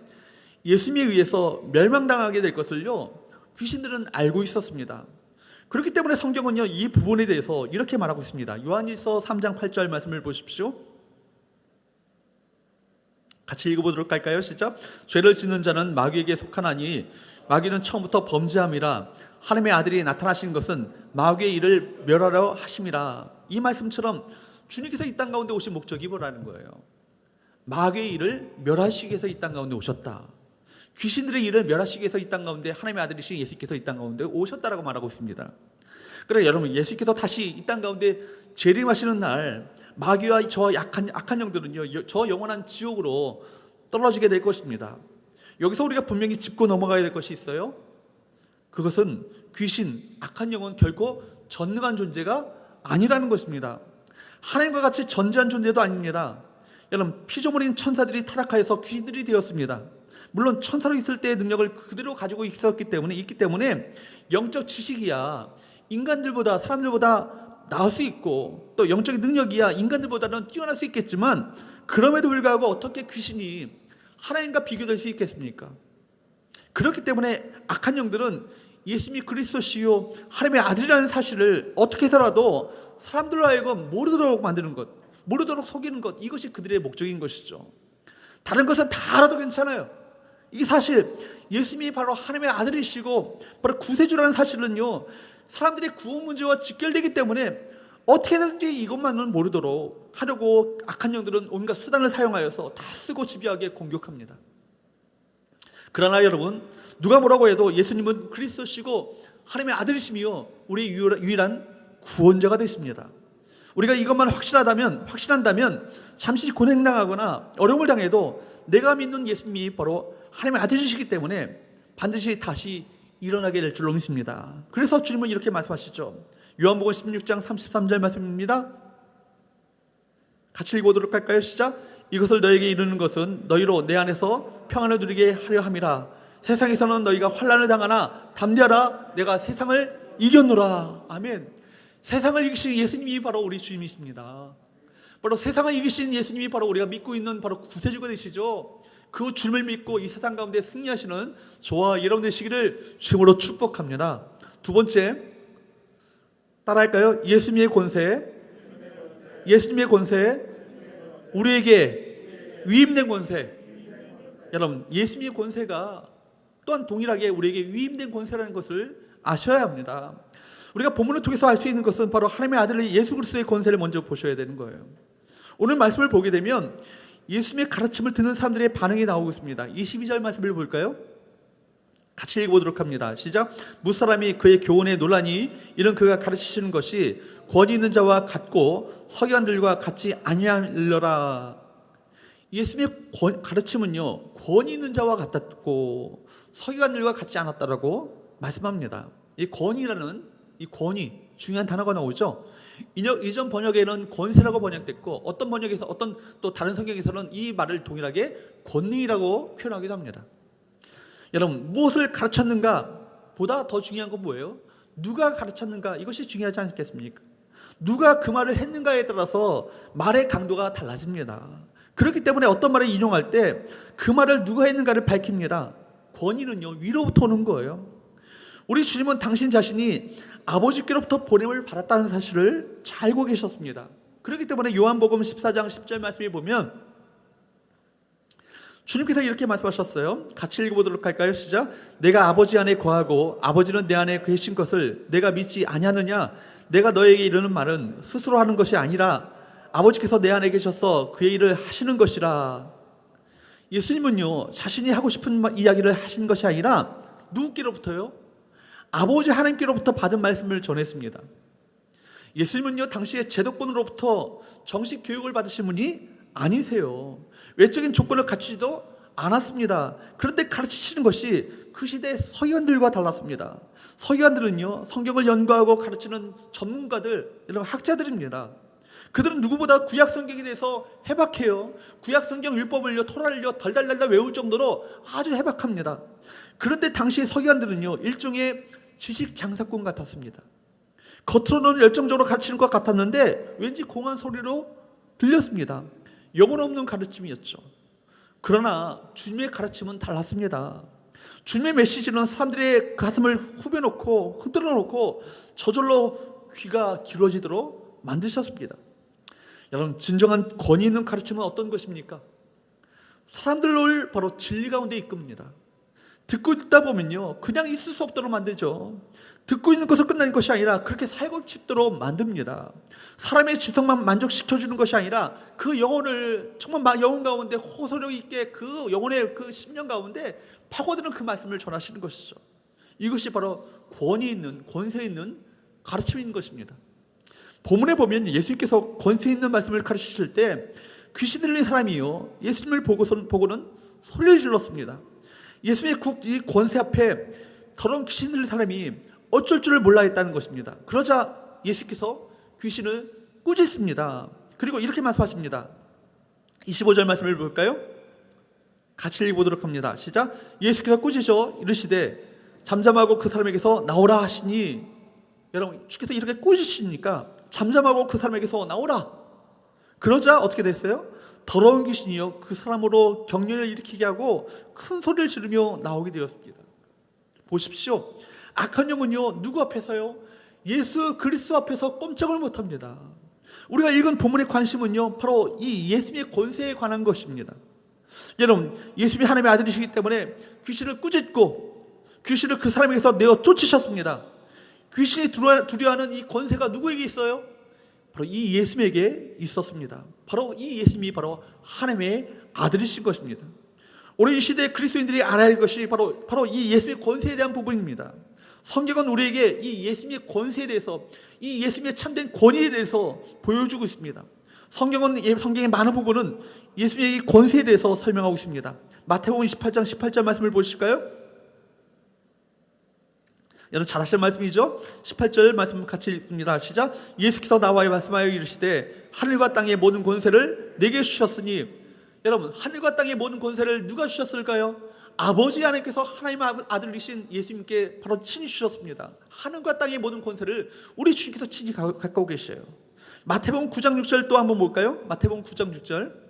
예수님에 의해서 멸망당하게 될 것을요, 귀신들은 알고 있었습니다. 그렇기 때문에 성경은요, 이 부분에 대해서 이렇게 말하고 있습니다. 요한일서 3장 8절 말씀을 보십시오. 같이 읽어보도록 할까요? 시작. 죄를 짓는 자는 마귀에게 속하나니 마귀는 처음부터 범죄함이라 하나님의 아들이 나타나신 것은 마귀의 일을 멸하려 하심이라. 이 말씀처럼 주님께서 이 땅 가운데 오신 목적이 뭐라는 거예요? 마귀의 일을 멸하시기 위해서 이 땅 가운데 오셨다. 귀신들의 일을 멸하시기 위해서 이 땅 가운데 하나님의 아들이신 예수께서 이 땅 가운데 오셨다라고 말하고 있습니다. 그래, 여러분, 예수께서 다시 이 땅 가운데 재림하시는 날 마귀와 저 악한 영들은요, 저 영원한 지옥으로 떨어지게 될 것입니다. 여기서 우리가 분명히 짚고 넘어가야 될 것이 있어요. 그것은 귀신, 악한 영은 결코 전능한 존재가 아니라는 것입니다. 하나님과 같이 전지한 존재도 아닙니다. 여러분, 피조물인 천사들이 타락하여서 귀신들이 되었습니다. 물론 천사로 있을 때의 능력을 그대로 가지고 있기 때문에 영적 지식이야 인간들보다, 사람들보다 나을 수 있고 또 영적인 능력이야 인간들보다는 뛰어날 수 있겠지만 그럼에도 불구하고 어떻게 귀신이 하나님과 비교될 수 있겠습니까? 그렇기 때문에 악한 영들은 예수님이 그리스도시요 하나님의 아들이라는 사실을 어떻게 해서라도 사람들로 하여금 모르도록 만드는 것, 모르도록 속이는 것, 이것이 그들의 목적인 것이죠. 다른 것은 다 알아도 괜찮아요. 이게 사실 예수님이 바로 하나님의 아들이시고 바로 구세주라는 사실은요, 사람들의 구원 문제와 직결되기 때문에 어떻게든지 이것만은 모르도록 하려고 악한 영들은 온갖 수단을 사용하여서 다 쓰고 집요하게 공격합니다. 그러나 여러분, 누가 뭐라고 해도 예수님은 그리스도시고 하나님의 아들이시며 우리의 유일한 구원자가 되십니다. 우리가 이것만 확신한다면 잠시 고난당하거나 어려움을 당해도 내가 믿는 예수님이 바로 하나님의 아들이시기 때문에 반드시 다시 일어나게 될 줄로 믿습니다. 그래서 주님은 이렇게 말씀하시죠. 요한복음 16장 33절 말씀입니다. 같이 읽어보도록 할까요? 시작. 이것을 너에게 이르는 것은 너희로 내 안에서 평안을 누리게 하려 함이라. 세상에서는 너희가 환난을 당하나 담대하라. 내가 세상을 이겼노라. 아멘. 세상을 이기신 예수님이 바로 우리 주님이십니다. 바로 세상을 이기신 예수님이 바로 우리가 믿고 있는 바로 구세주가 되시죠. 그 주님을 믿고 이 세상 가운데 승리하시는 저와 여러분 되시기를 주님으로 축복합니다. 두 번째, 따라할까요? 예수님의 권세, 우리에게 위임된 권세. 여러분, 예수님의 권세가 또한 동일하게 우리에게 위임된 권세라는 것을 아셔야 합니다. 우리가 본문을 통해서 알 수 있는 것은 바로 하나님의 아들 예수 그리스도의 권세를 먼저 보셔야 되는 거예요. 오늘 말씀을 보게 되면 예수님의 가르침을 듣는 사람들의 반응이 나오고 있습니다. 22절 말씀을 볼까요? 같이 읽어보도록 합니다. 시작. 무사람이 그의 교훈에 놀라니 이는 그가 가르치시는 것이 권위 있는 자와 같고 서기관들과 같지 아니하려라. 예수님의 가르침은요, 권위 있는 자와 같았고 서기관들과 같지 않았다라고 말씀합니다. 이 권위라는 이 권위, 중요한 단어가 나오죠. 이전 번역에는 권세라고 번역됐고 어떤 번역에서 어떤 또 다른 성경에서는 이 말을 동일하게 권능이라고 표현하기도 합니다. 여러분, 무엇을 가르쳤는가 보다 더 중요한 건 뭐예요? 누가 가르쳤는가, 이것이 중요하지 않겠습니까? 누가 그 말을 했는가에 따라서 말의 강도가 달라집니다. 그렇기 때문에 어떤 말을 인용할 때 그 말을 누가 했는가를 밝힙니다. 권위는요, 위로부터 오는 거예요. 우리 주님은 당신 자신이 아버지께로부터 보냄을 받았다는 사실을 잘 알고 계셨습니다. 그렇기 때문에 요한복음 14장 10절 말씀에 보면 주님께서 이렇게 말씀하셨어요. 같이 읽어보도록 할까요? 시작. 내가 아버지 안에 거하고 아버지는 내 안에 계신 것을 내가 믿지 아니하느냐? 내가 너에게 이르는 말은 스스로 하는 것이 아니라 아버지께서 내 안에 계셔서 그의 일을 하시는 것이라. 예수님은요, 자신이 하고 싶은 이야기를 하신 것이 아니라 누구께로부터요? 아버지 하나님께로부터 받은 말씀을 전했습니다. 예수님은요, 당시에 제도권으로부터 정식 교육을 받으신 분이 아니세요. 외적인 조건을 갖추지도 않았습니다. 그런데 가르치시는 것이 그 시대 서기관들과 달랐습니다. 서기관들은요, 성경을 연구하고 가르치는 전문가들, 이런 학자들입니다. 그들은 누구보다 구약 성경에 대해서 해박해요. 구약 성경 율법을요, 토라를요, 달달달달 외울 정도로 아주 해박합니다. 그런데 당시 서기관들은요, 일종의 지식 장사꾼 같았습니다. 겉으로는 열정적으로 가르치는 것 같았는데 왠지 공한 소리로 들렸습니다. 영혼 없는 가르침이었죠. 그러나 주님의 가르침은 달랐습니다. 주님의 메시지는 사람들의 가슴을 후벼놓고 흔들어 놓고 저절로 귀가 길어지도록 만드셨습니다. 여러분, 진정한 권위 있는 가르침은 어떤 것입니까? 사람들을 바로 진리 가운데 이끕니다. 듣고 있다 보면요, 그냥 있을 수 없도록 만들죠. 듣고 있는 것을 끝나는 것이 아니라 그렇게 살고 싶도록 만듭니다. 사람의 지성만 만족시켜주는 것이 아니라 그 영혼을 정말 영혼 가운데 호소력 있게 그 영혼의 그 심령 가운데 파고드는 그 말씀을 전하시는 것이죠. 이것이 바로 권위 있는, 권세 있는 가르침인 것입니다. 본문에 보면 예수님께서 권세 있는 말씀을 가르치실 때 귀신 들린 사람이요, 예수님을 보고는 소리를 질렀습니다. 예수님의 이 권세 앞에 더러운 귀신 들린 사람이 어쩔 줄을 몰라 했다는 것입니다. 그러자 예수께서 귀신을 꾸짖습니다. 그리고 이렇게 말씀하십니다. 25절 말씀을 볼까요? 같이 읽어보도록 합니다. 시작. 예수께서 꾸짖어 이르시되 잠잠하고 그 사람에게서 나오라 하시니. 여러분, 주께서 이렇게 꾸짖으시니까 잠잠하고 그 사람에게서 나오라. 그러자 어떻게 됐어요? 더러운 귀신이요 그 사람으로 경련을 일으키게 하고 큰 소리를 지르며 나오게 되었습니다. 보십시오. 악한 영은요 누구 앞에서요? 예수 그리스도 앞에서 꼼짝을 못합니다. 우리가 읽은 본문의 관심은요 바로 이 예수님의 권세에 관한 것입니다. 여러분, 예수님이 하나님의 아들이시기 때문에 귀신을 꾸짖고 귀신을 그 사람에게서 내어 쫓으셨습니다. 귀신이 두려워하는 이 권세가 누구에게 있어요? 바로 이 예수님에게 있었습니다. 바로 이 예수님이 바로 하나님의 아들이신 것입니다. 오늘 이 시대의 그리스도인들이 알아야 할 것이 바로 이 예수님의 권세에 대한 부분입니다. 성경은 우리에게 이 예수님의 권세에 대해서, 이 예수님의 참된 권위에 대해서 보여주고 있습니다. 성경의 많은 부분은 예수님의 이 권세에 대해서 설명하고 있습니다. 마태복음 28장 18절 말씀을 보실까요? 여러분 잘 아시는 말씀이죠? 18절 말씀 같이 읽습니다. 시작. 예수께서 나와 말씀하여 이르시되 하늘과 땅의 모든 권세를 내게 주셨으니, 여러분 하늘과 땅의 모든 권세를 누가 주셨을까요? 아버지 하나님께서 하나님 아들이신 예수님께 바로 친히 주셨습니다. 하늘과 땅의 모든 권세를 우리 주님께서 친히 갖고 계셔요. 마태복음 9장 6절 또 한번 볼까요? 마태복음 9장 6절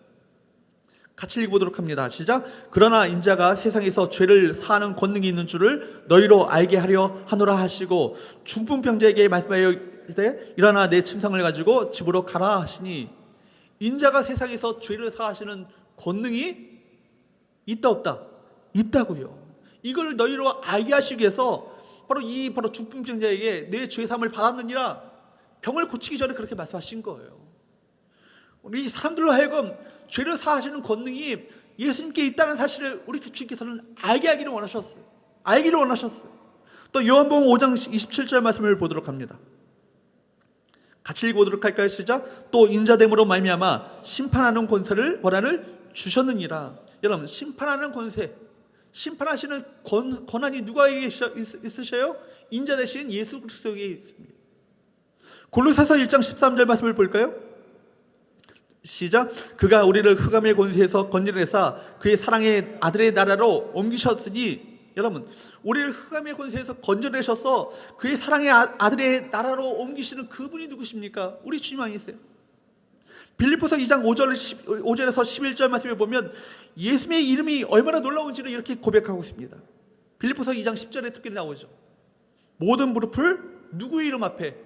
같이 읽어보도록 합니다. 시작. 그러나 인자가 세상에서 죄를 사하는 권능이 있는 줄을 너희로 알게 하려 하노라 하시고 중풍병자에게 말씀하여 이르되 일어나 내 침상을 가지고 집으로 가라 하시니, 인자가 세상에서 죄를 사하시는 권능이 있다 없다? 있다고요. 이걸 너희로 알게 하시기 위해서 바로 중풍병자에게 내 죄사함을 받았느니라, 병을 고치기 전에 그렇게 말씀하신 거예요. 우리 사람들로 하여금 죄를 사하시는 권능이 예수님께 있다는 사실을 우리 주님께서는 알기를 원하셨어요. 또 요한복음 5장 27절 말씀을 보도록 합니다. 같이 읽어보도록 할까요? 시작. 또 인자됨으로 말미암아 심판하는 권세를 권한을 주셨느니라. 여러분 심판하는 권세, 심판하시는 권한이 누구에게 있으셔요? 인자 되신 예수 그리스도에게 있습니다. 골로새서 1장 13절 말씀을 볼까요? 시작. 그가 우리를 흑암의 권세에서 건져내사 그의 사랑의 아들의 나라로 옮기셨으니, 여러분 우리를 흑암의 권세에서 건져내셔서 그의 사랑의 아들의 나라로 옮기시는 그분이 누구십니까? 우리 주님 아니세요? 빌립보서 2장 5절에서 11절 말씀에 보면 예수님의 이름이 얼마나 놀라운지를 이렇게 고백하고 있습니다. 빌립보서 2장 10절에 특별히 나오죠. 모든 무릎을 누구의 이름 앞에?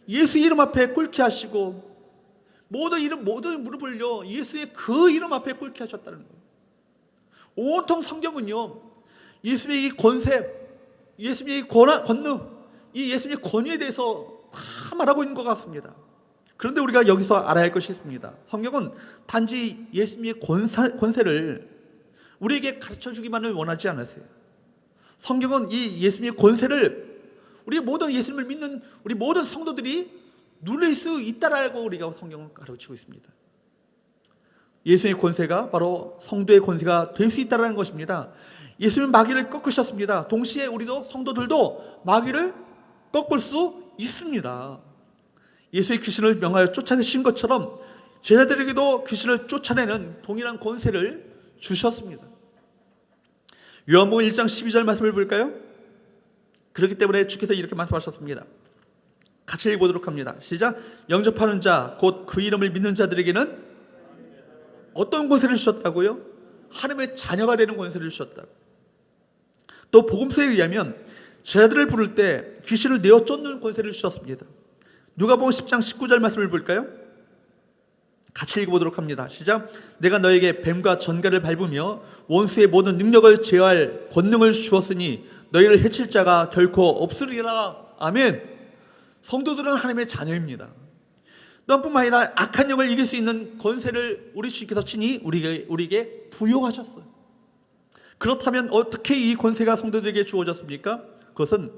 예수 이름 앞에 꿇게 하시고, 모든 무릎을요 예수의 그 이름 앞에 꿇게 하셨다는 거예요. 온통 성경은요 예수의 이 권세, 예수의 이 권능, 이 예수의 권위에 대해서 다 말하고 있는 것 같습니다. 그런데 우리가 여기서 알아야 할 것이 있습니다. 성경은 단지 예수님의 권세를 우리에게 가르쳐주기만을 원하지 않으세요. 성경은 이 예수님의 권세를 우리 모든 예수님을 믿는 우리 모든 성도들이 누릴 수 있다라고 우리가 성경을 가르치고 있습니다. 예수의 권세가 바로 성도의 권세가 될 수 있다는 것입니다. 예수님은 마귀를 꺾으셨습니다. 동시에 우리도 성도들도 마귀를 꺾을 수 있습니다. 예수의 귀신을 명하여 쫓아내신 것처럼 제자들에게도 귀신을 쫓아내는 동일한 권세를 주셨습니다. 요한복음 1장 12절 말씀을 볼까요? 그렇기 때문에 주께서 이렇게 말씀하셨습니다. 같이 읽어보도록 합니다. 시작. 영접하는 자 곧 그 이름을 믿는 자들에게는 어떤 권세를 주셨다고요? 하나님의 자녀가 되는 권세를 주셨다고. 또 복음서에 의하면 제자들을 부를 때 귀신을 내어 쫓는 권세를 주셨습니다. 누가복음 10장 19절 말씀을 볼까요? 같이 읽어보도록 합니다. 시작. 내가 너에게 뱀과 전갈을 밟으며 원수의 모든 능력을 제어할 권능을 주었으니 너희를 해칠 자가 결코 없으리라. 아멘. 성도들은 하나님의 자녀입니다. 너뿐만 아니라 악한 영을 이길 수 있는 권세를 우리 주님께서 친히 우리에게 부여하셨어요. 그렇다면 어떻게 이 권세가 성도들에게 주어졌습니까? 그것은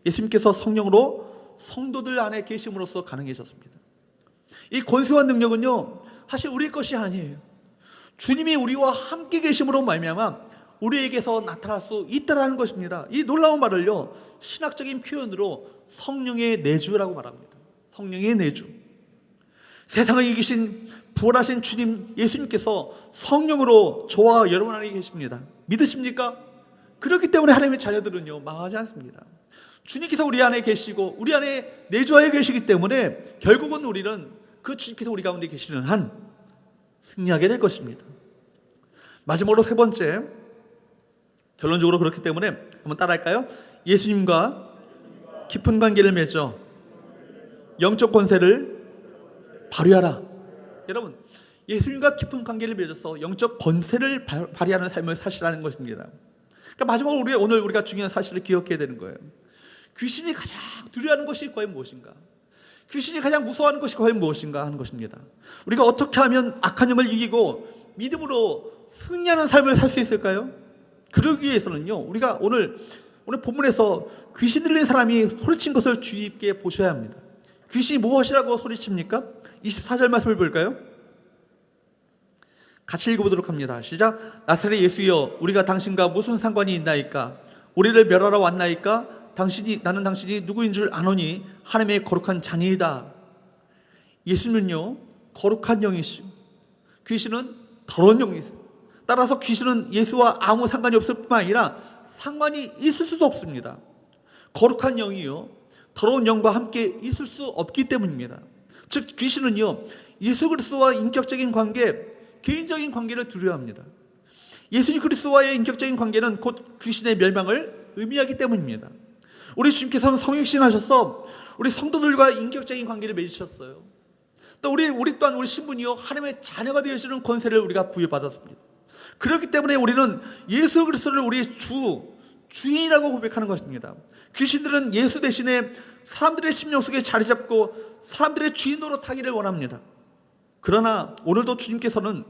예수님께서 성령으로 성도들 안에 계심으로써 가능해졌습니다. 이 권세와 능력은요 사실 우리 것이 아니에요. 주님이 우리와 함께 계심으로 말미암아 우리에게서 나타날 수 있다라는 것입니다. 이 놀라운 말을요 신학적인 표현으로 성령의 내주라고 말합니다. 성령의 내주. 세상을 이기신 부활하신 주님 예수님께서 성령으로 저와 여러분 안에 계십니다. 믿으십니까? 그렇기 때문에 하나님의 자녀들은요 망하지 않습니다. 주님께서 우리 안에 계시고 우리 안에 내주하여 계시기 때문에 결국은 우리는 그 주님께서 우리 가운데 계시는 한 승리하게 될 것입니다. 마지막으로 세 번째, 결론적으로 그렇기 때문에 한번 따라할까요? 예수님과 깊은 관계를 맺어 영적 권세를 발휘하라. 여러분, 예수님과 깊은 관계를 맺어서 영적 권세를 발휘하는 삶을 사시라는 것입니다. 그러니까 마지막으로 오늘 우리가 중요한 사실을 기억해야 되는 거예요. 귀신이 가장 두려워하는 것이 과연 무엇인가? 귀신이 가장 무서워하는 것이 과연 무엇인가 하는 것입니다. 우리가 어떻게 하면 악한 영을 이기고 믿음으로 승리하는 삶을 살 수 있을까요? 그러기 위해서는요, 우리가 오늘 본문에서 귀신 들린 사람이 소리친 것을 주의 깊게 보셔야 합니다. 귀신이 무엇이라고 소리칩니까? 24절 말씀을 볼까요? 같이 읽어보도록 합니다. 시작. 나사렛 예수여, 우리가 당신과 무슨 상관이 있나이까? 우리를 멸하러 왔나이까? 나는 당신이 누구인 줄 아노니 하나님의 거룩한 자녀이다. 예수는요, 거룩한 영이시오. 귀신은 더러운 영이세요. 따라서 귀신은 예수와 아무 상관이 없을 뿐만 아니라 상관이 있을 수도 없습니다. 거룩한 영이요, 더러운 영과 함께 있을 수 없기 때문입니다. 즉 귀신은요, 예수 그리스도와 인격적인 관계, 개인적인 관계를 두려워합니다. 예수 그리스도와의 인격적인 관계는 곧 귀신의 멸망을 의미하기 때문입니다. 우리 주님께서는 성육신하셔서 우리 성도들과 인격적인 관계를 맺으셨어요. 또 우리 또한 우리 신분이요, 하나님의 자녀가 되어지는 권세를 우리가 부여받았습니다. 그렇기 때문에 우리는 예수 그리스도를 우리 주인이라고 고백하는 것입니다. 귀신들은 예수 대신에 사람들의 심령 속에 자리 잡고 사람들의 주인으로 타기를 원합니다. 그러나 오늘도 주님께서는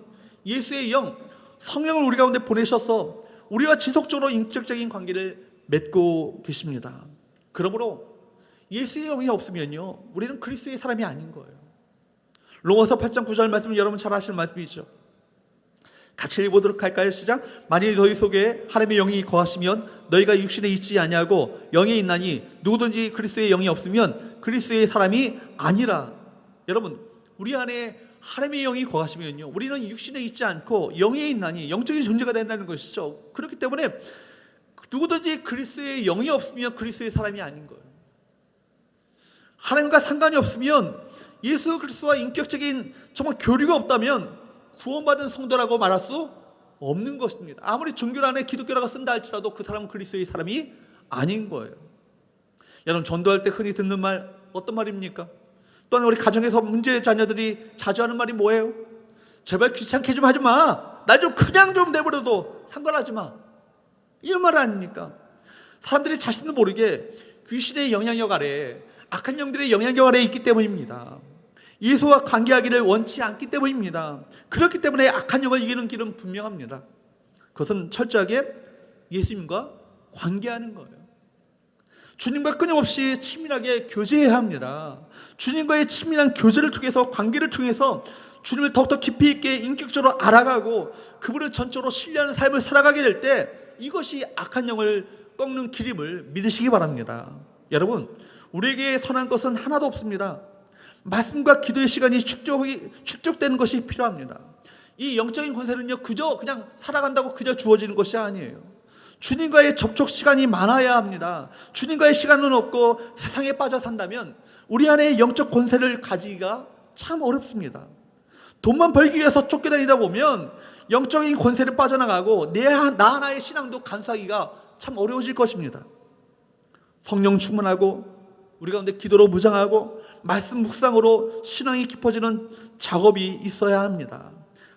예수의 영, 성령을 우리 가운데 보내셔서 우리와 지속적으로 인격적인 관계를 맺고 계십니다. 그러므로 예수의 영이 없으면요, 우리는 그리스도의 사람이 아닌 거예요. 로마서 8장 9절 말씀은 여러분 잘 아시는 말씀이죠. 같이 읽어보도록 할까요? 시작. 만일 너희 속에 하나님의 영이 거하시면 너희가 육신에 있지 아니하고 영에 있나니 누구든지 그리스도의 영이 없으면 그리스도의 사람이 아니라. 여러분, 우리 안에 하나님의 영이 거하시면요, 우리는 육신에 있지 않고 영에 있나니 영적인 존재가 된다는 것이죠. 그렇기 때문에 누구든지 그리스도의 영이 없으면 그리스도의 사람이 아닌 거예요. 하나님과 상관이 없으면, 예수 그리스도와 인격적인 정말 교류가 없다면 구원받은 성도라고 말할 수 없는 것입니다. 아무리 종교 안에 기독교라고 쓴다 할지라도 그 사람은 그리스도의 사람이 아닌 거예요. 여러분, 전도할 때 흔히 듣는 말 어떤 말입니까? 또한 우리 가정에서 문제의 자녀들이 자주 하는 말이 뭐예요? 제발 귀찮게 좀 하지 마. 날 좀 그냥 좀 내버려도 상관하지 마. 이런 말 아닙니까? 사람들이 자신도 모르게 귀신의 영향력 아래, 악한 영들의 영향력 아래에 있기 때문입니다. 예수와 관계하기를 원치 않기 때문입니다. 그렇기 때문에 악한 영을 이기는 길은 분명합니다. 그것은 철저하게 예수님과 관계하는 거예요. 주님과 끊임없이 친밀하게 교제해야 합니다. 주님과의 친밀한 교제를 통해서, 관계를 통해서 주님을 더욱더 깊이 있게 인격적으로 알아가고 그분을 전적으로 신뢰하는 삶을 살아가게 될 때 이것이 악한 영을 꺾는 길임을 믿으시기 바랍니다. 여러분, 우리에게 선한 것은 하나도 없습니다. 말씀과 기도의 시간이 축적되는 것이 필요합니다. 이 영적인 권세는요, 그저 그냥 살아간다고 그저 주어지는 것이 아니에요. 주님과의 접촉 시간이 많아야 합니다. 주님과의 시간은 없고 세상에 빠져 산다면 우리 안에 영적 권세를 가지기가 참 어렵습니다. 돈만 벌기 위해서 쫓겨다니다 보면 영적인 권세를 빠져나가고 나 하나의 신앙도 간수하기가 참 어려워질 것입니다. 성령 충만하고 우리 가운데 기도로 무장하고 말씀 묵상으로 신앙이 깊어지는 작업이 있어야 합니다.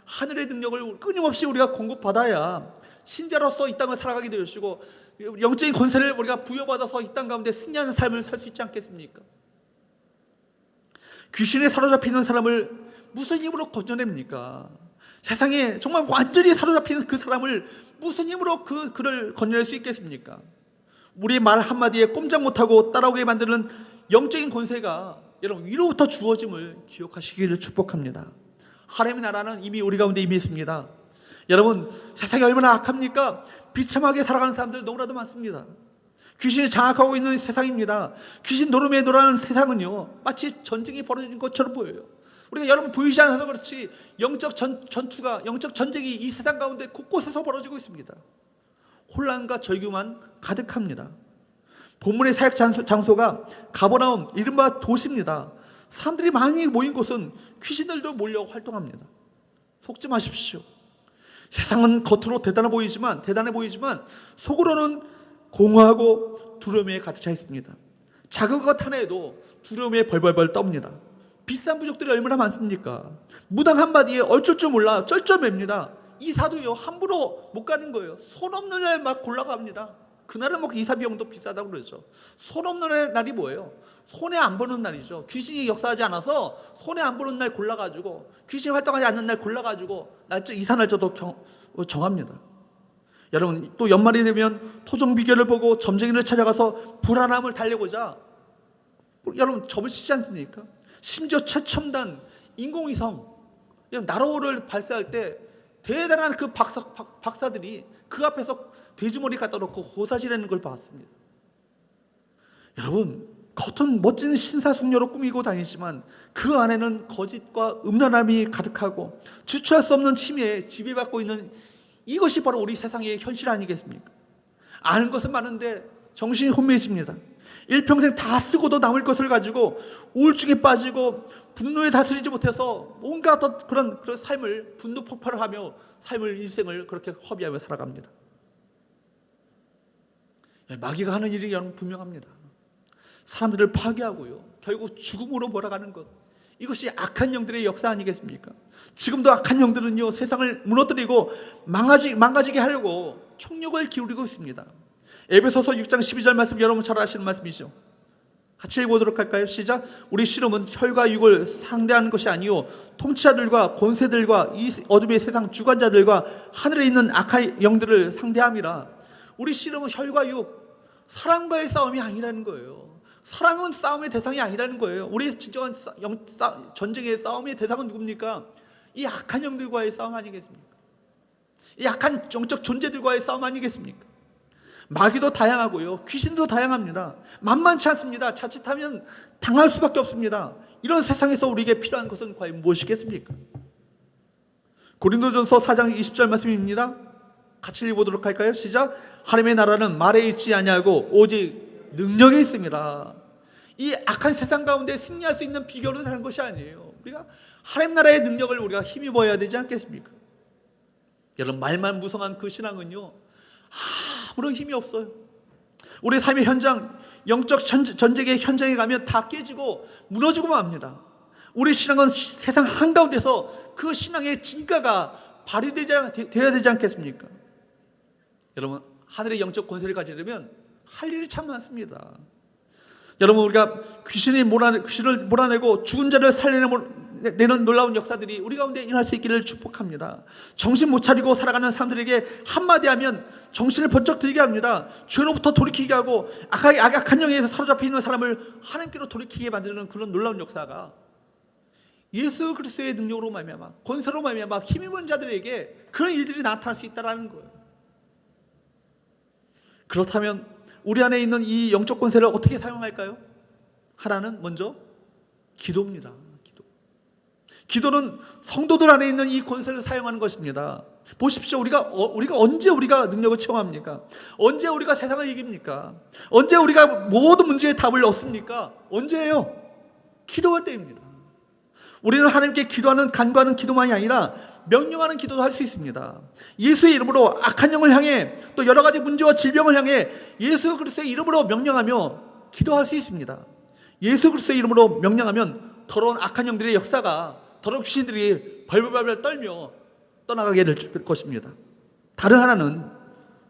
하늘의 능력을 끊임없이 우리가 공급받아야 신자로서 이 땅을 살아가게 되시고 영적인 권세를 우리가 부여받아서 이 땅 가운데 승리하는 삶을 살 수 있지 않겠습니까? 귀신에 사로잡히는 사람을 무슨 힘으로 건져냅니까? 세상에 정말 완전히 사로잡히는 그 사람을 무슨 힘으로 그를 건져낼 수 있겠습니까? 우리의 말 한마디에 꼼짝 못하고 따라오게 만드는 영적인 권세가 여러분 위로부터 주어짐을 기억하시기를 축복합니다. 하나님의 나라는 이미 우리 가운데 이미 있습니다. 여러분, 세상이 얼마나 악합니까? 비참하게 살아가는 사람들 너무나도 많습니다. 귀신이 장악하고 있는 세상입니다. 귀신 노름에 놀아나는 세상은요, 마치 전쟁이 벌어진 것처럼 보여요. 우리가 여러분 보이지 않아서 그렇지 영적 전투가, 영적 전쟁이 이 세상 가운데 곳곳에서 벌어지고 있습니다. 혼란과 절규만 가득합니다. 본문의 사역 장소가 가버나움, 이른바 도시입니다. 사람들이 많이 모인 곳은 귀신들도 몰려 활동합니다. 속지 마십시오. 세상은 겉으로 대단해 보이지만 속으로는 공허하고 두려움에 가득 차 있습니다. 작은 것 하나에도 두려움에 벌벌벌 떱니다. 비싼 부족들이 얼마나 많습니까? 무당 한마디에 얼쩔 줄 몰라 쩔쩔맵니다. 이사도요 함부로 못 가는 거예요. 손 없는 날 막 골라갑니다. 그날은 뭐 이사 비용도 비싸다고 그러죠. 손 없는 날이 뭐예요? 손에 안 보는 날이죠. 귀신이 역사하지 않아서 손에 안 보는 날 골라가지고, 귀신이 활동하지 않는 날 골라가지고 이사 날짜도 정합니다. 여러분, 또 연말이 되면 토종 비결을 보고 점쟁이를 찾아가서 불안함을 달래고자 여러분 접으시지 않습니까? 심지어 최첨단 인공위성 나로호를 발사할 때 대단한 그 박사들이 그 앞에서 돼지머리 갖다 놓고 호사지내는 걸 봤습니다. 여러분, 겉은 멋진 신사숙녀로 꾸미고 다니지만 그 안에는 거짓과 음란함이 가득하고 주체할 수 없는 침해에 지배받고 있는, 이것이 바로 우리 세상의 현실 아니겠습니까? 아는 것은 많은데 정신이 혼미해집니다. 일평생 다 쓰고도 남을 것을 가지고 우울증에 빠지고 분노에 다스리지 못해서 온갖 그런 삶을, 분노 폭발을 하며 삶을, 일생을 그렇게 허비하며 살아갑니다. 마귀가 하는 일이 여러분 분명합니다. 사람들을 파괴하고요, 결국 죽음으로 몰아가는 것, 이것이 악한 영들의 역사 아니겠습니까? 지금도 악한 영들은요 세상을 무너뜨리고 망가지게 하려고 총력을 기울이고 있습니다. 에베소서 6장 12절 말씀 여러분 잘 아시는 말씀이죠. 같이 읽어보도록 할까요? 시작. 우리 씨름은 혈과 육을 상대하는 것이 아니요 통치자들과 권세들과 이 어둠의 세상 주관자들과 하늘에 있는 악한 영들을 상대함이라. 우리 씨름은 혈과 육, 사랑과의 싸움이 아니라는 거예요. 사랑은 싸움의 대상이 아니라는 거예요. 우리의 진정한 전쟁의 싸움의 대상은 누굽니까? 이 악한 영들과의 싸움 아니겠습니까? 이 악한 영적 존재들과의 싸움 아니겠습니까? 마귀도 다양하고요, 귀신도 다양합니다. 만만치 않습니다. 자칫하면 당할 수밖에 없습니다. 이런 세상에서 우리에게 필요한 것은 과연 무엇이겠습니까? 고린도전서 4장 20절 말씀입니다. 같이 읽어보도록 할까요? 시작. 하나님의 나라는 말에 있지 아니하고 오직 능력이 있습니다. 이 악한 세상 가운데 승리할 수 있는 비결은 다른 것이 아니에요. 우리가 하나님 나라의 능력을 우리가 힘입어야 되지 않겠습니까? 여러분, 말만 무성한 그 신앙은요 아무런 힘이 없어요. 우리 삶의 현장, 영적 전쟁의 현장에 가면 다 깨지고 무너지고 맙니다. 우리 신앙은 세상 한가운데서 그 신앙의 진가가 발휘되어야 되지 않겠습니까? 여러분, 하늘의 영적 권세를 가지려면 할 일이 참 많습니다. 여러분, 우리가 귀신을 몰아내고 죽은 자를 살려내는 놀라운 역사들이 우리 가운데 일어날 수 있기를 축복합니다. 정신 못 차리고 살아가는 사람들에게 한마디 하면 정신을 번쩍 들게 합니다. 죄로부터 돌이키게 하고 악한 영에서 사로잡혀 있는 사람을 하나님께로 돌이키게 만드는 그런 놀라운 역사가 예수 그리스도의 능력으로 말미암아, 권세로 말미암아 힘입은 자들에게 그런 일들이 나타날 수 있다는 거예요. 그렇다면 우리 안에 있는 이 영적 권세를 어떻게 사용할까요? 하나는 먼저 기도입니다. 기도는 성도들 안에 있는 이 권세를 사용하는 것입니다. 보십시오. 우리가 언제 능력을 체험합니까? 언제 우리가 세상을 이깁니까? 언제 우리가 모든 문제의 답을 얻습니까? 언제예요? 기도할 때입니다. 우리는 하나님께 기도하는, 간구하는 기도만이 아니라 명령하는 기도도 할 수 있습니다. 예수의 이름으로 악한 영을 향해, 또 여러 가지 문제와 질병을 향해 예수 그리스도의 이름으로 명령하며 기도할 수 있습니다. 예수 그리스도의 이름으로 명령하면 더러운 악한 영들의 역사가, 더러운 귀신들이 벌벌벌 떨며 떠나가게 될 것입니다. 다른 하나는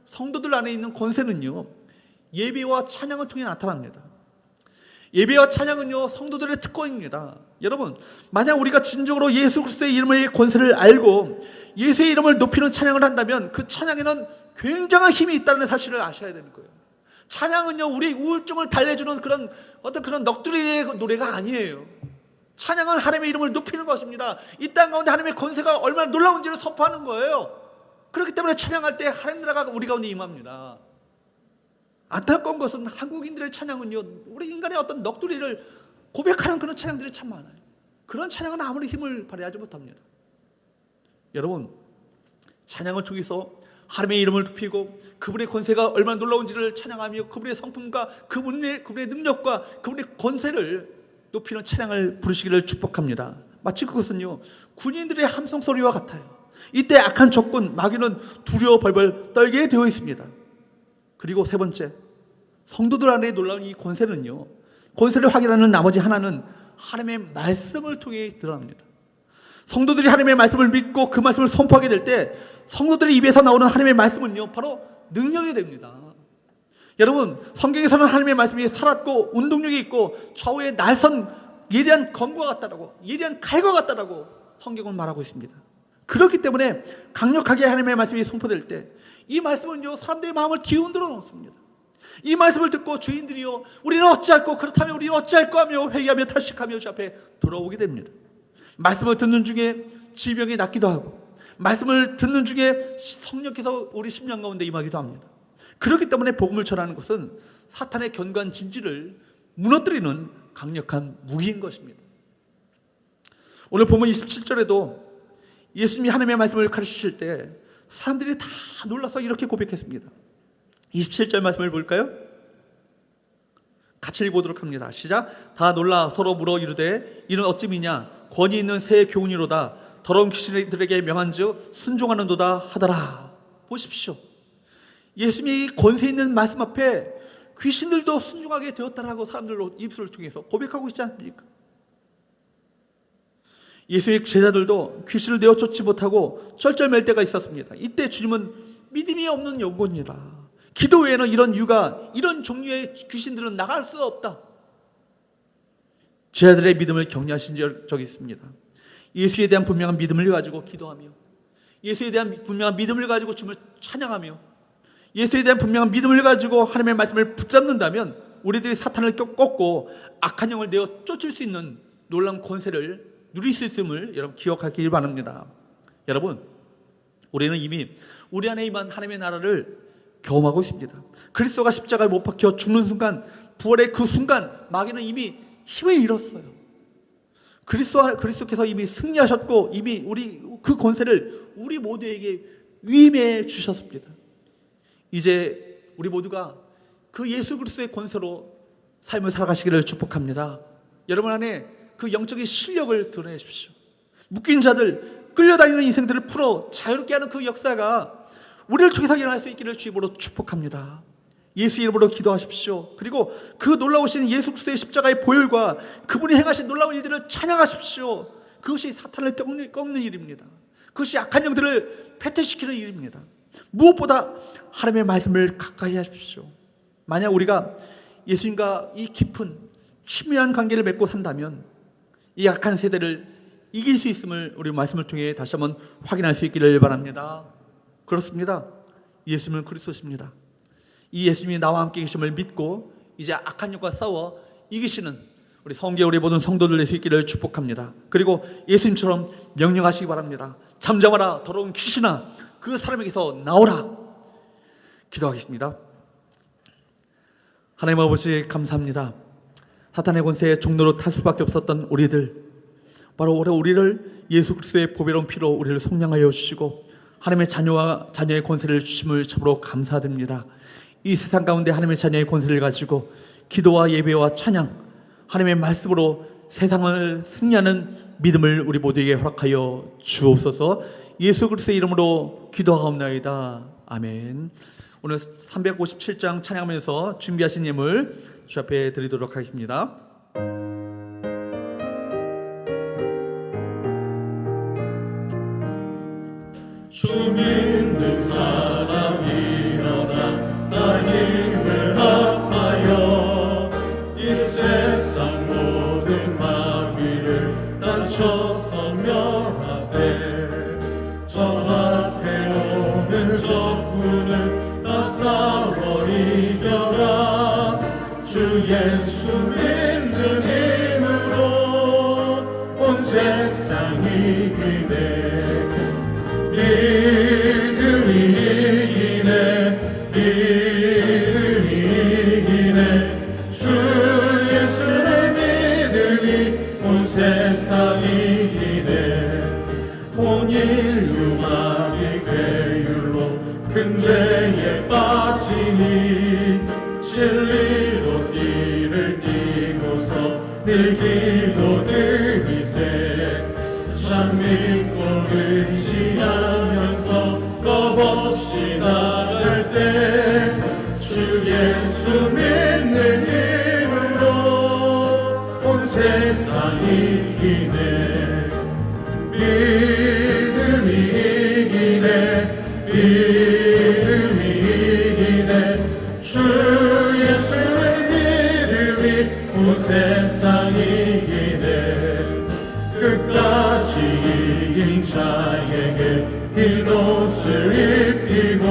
성도들 안에 있는 권세는요, 예배와 찬양을 통해 나타납니다. 예배와 찬양은요 성도들의 특권입니다. 여러분, 만약 우리가 진정으로 예수 그리스도의 이름의 권세를 알고 예수의 이름을 높이는 찬양을 한다면 그 찬양에는 굉장한 힘이 있다는 사실을 아셔야 되는 거예요. 찬양은요 우리 우울증을 달래주는 그런 넋두리의 노래가 아니에요. 찬양은 하나님의 이름을 높이는 것입니다. 이 땅 가운데 하나님의 권세가 얼마나 놀라운지를 선포하는 거예요. 그렇기 때문에 찬양할 때 하나님 나라가 우리 가운데 임합니다. 안타까운 것은 한국인들의 찬양은요, 우리 인간의 어떤 넋두리를 고백하는 그런 찬양들이 참 많아요. 그런 찬양은 아무리 힘을 발휘하지 못합니다. 여러분, 찬양을 통해서 하나님의 이름을 높이고 그분의 권세가 얼마나 놀라운지를 찬양하며 그분의 성품과 그분의 능력과 그분의 권세를 높이는 찬양을 부르시기를 축복합니다. 마치 그것은요, 군인들의 함성 소리와 같아요. 이때 악한 적군 마귀는 두려워 벌벌 떨게 되어 있습니다. 그리고 세 번째, 성도들 안에 놀라운 이 권세는요, 권세를 확인하는 나머지 하나는 하나님의 말씀을 통해 드러납니다. 성도들이 하나님의 말씀을 믿고 그 말씀을 선포하게 될 때 성도들의 입에서 나오는 하나님의 말씀은요, 바로 능력이 됩니다. 여러분, 성경에서는 하나님의 말씀이 살았고 운동력이 있고 좌우에 날선 예리한 검과 같다라고, 예리한 칼과 같다라고 성경은 말하고 있습니다. 그렇기 때문에 강력하게 하나님의 말씀이 선포될 때 이 말씀은요, 사람들의 마음을 뒤흔들어 놓습니다. 이 말씀을 듣고 죄인들이요, 우리는 어찌할꼬, 그렇다면 우리는 어찌할꼬 하며 회개하며 탄식하며 주 앞에 돌아오게 됩니다. 말씀을 듣는 중에 질병이 낫기도 하고, 말씀을 듣는 중에 성령께서 우리 심령 가운데 임하기도 합니다. 그렇기 때문에 복음을 전하는 것은 사탄의 견고한 진지를 무너뜨리는 강력한 무기인 것입니다. 오늘 본문 27절에도 예수님이 하나님의 말씀을 가르치실 때 사람들이 다 놀라서 이렇게 고백했습니다. 27절 말씀을 볼까요? 같이 읽어보도록 합니다. 시작. 다 놀라 서로 물어 이르되 이는 어찌미냐 권위 있는 새 교훈이로다 더러운 귀신들에게 명한즉 순종하는도다 하더라. 보십시오. 예수님이 권세 있는 말씀 앞에 귀신들도 순종하게 되었다라고 사람들로 입술을 통해서 고백하고 있지 않습니까? 예수의 제자들도 귀신을 내어 쫓지 못하고 쩔쩔맬 때가 있었습니다. 이때 주님은 믿음이 없는 영혼이라, 기도 외에는 이런 종류의 귀신들은 나갈 수 없다. 제자들의 믿음을 격려하신 적이 있습니다. 예수에 대한 분명한 믿음을 가지고 기도하며, 예수에 대한 분명한 믿음을 가지고 주님을 찬양하며, 예수에 대한 분명한 믿음을 가지고 하나님의 말씀을 붙잡는다면 우리들이 사탄을 꺾고 악한 영을 내어 쫓을 수 있는 놀라운 권세를 누릴 수 있음을 여러분 기억하길 바랍니다. 여러분, 우리는 이미 우리 안에 임한 하나님의 나라를 경험하고 있습니다. 그리스도가 십자가에 못 박혀 죽는 순간, 부활의 그 순간 마귀는 이미 힘을 잃었어요. 그리스도께서 이미 승리하셨고 이미 그 권세를 우리 모두에게 위임해 주셨습니다. 이제 우리 모두가 그 예수 그리스도의 권세로 삶을 살아가시기를 축복합니다. 여러분 안에 그 영적인 실력을 드러내십시오. 묶인 자들, 끌려다니는 인생들을 풀어 자유롭게 하는 그 역사가 우리를 통해서 일어날 수 있기를 주님으로 축복합니다. 예수 이름으로 기도하십시오. 그리고 그 놀라우신 예수 그리스도의 십자가의 보혈과 그분이 행하신 놀라운 일들을 찬양하십시오. 그것이 사탄을 꺾는 일입니다. 그것이 악한 영들을 패퇴시키는 일입니다. 무엇보다 하나님의 말씀을 가까이 하십시오. 만약 우리가 예수님과 이 깊은 친밀한 관계를 맺고 산다면 이 악한 세대를 이길 수 있음을 우리 말씀을 통해 다시 한번 확인할 수 있기를 바랍니다. 그렇습니다. 예수님은 그리스도십니다. 이 예수님이 나와 함께 계심을 믿고 이제 악한 영과 싸워 이기시는 우리 성교 우리 모든 성도들 될 수 있기를 축복합니다. 그리고 예수님처럼 명령하시기 바랍니다. 잠잠하라 더러운 귀신아 그 사람에게서 나오라. 기도하겠습니다. 하나님 아버지 감사합니다. 사탄의 권세에 종로로 탈 수밖에 없었던 우리들, 바로 우리를 예수 그리스도의 보배로운 피로 우리를 속량하여 주시고 하나님의 자녀의 권세를 주심을 참으로 감사드립니다. 이 세상 가운데 하나님의 자녀의 권세를 가지고 기도와 예배와 찬양, 하나님의 말씀으로 세상을 승리하는 믿음을 우리 모두에게 허락하여 주옵소서. 예수 그리스도의 이름으로 기도하옵나이다. 아멘. 오늘 357장 찬양하면서 준비하신 예물 주 앞에 드리도록 하겠습니다. 주 믿는 사람 일어나 나 힘을 합하여 이 세상 모든 마귀를 낮춰서 멸하세. 저 앞에 오는 적군을 다 싸워 이겨라. 주 예수 믿는 힘으로 온 세상 이기네. 믿음이 이기네. 주 예수를 믿으니 온 세상 이기네. 온 인류 마귀 괴율로 그 의지하면서 겁없이 나갈 때 주 예수 믿는 힘으로 온 세상 이기네. 믿음이 이기네. 믿음이 이기네. 주 예수의 믿음이 온 세상 이기네. 끝까지 이긴 자에게 흰옷을 입히고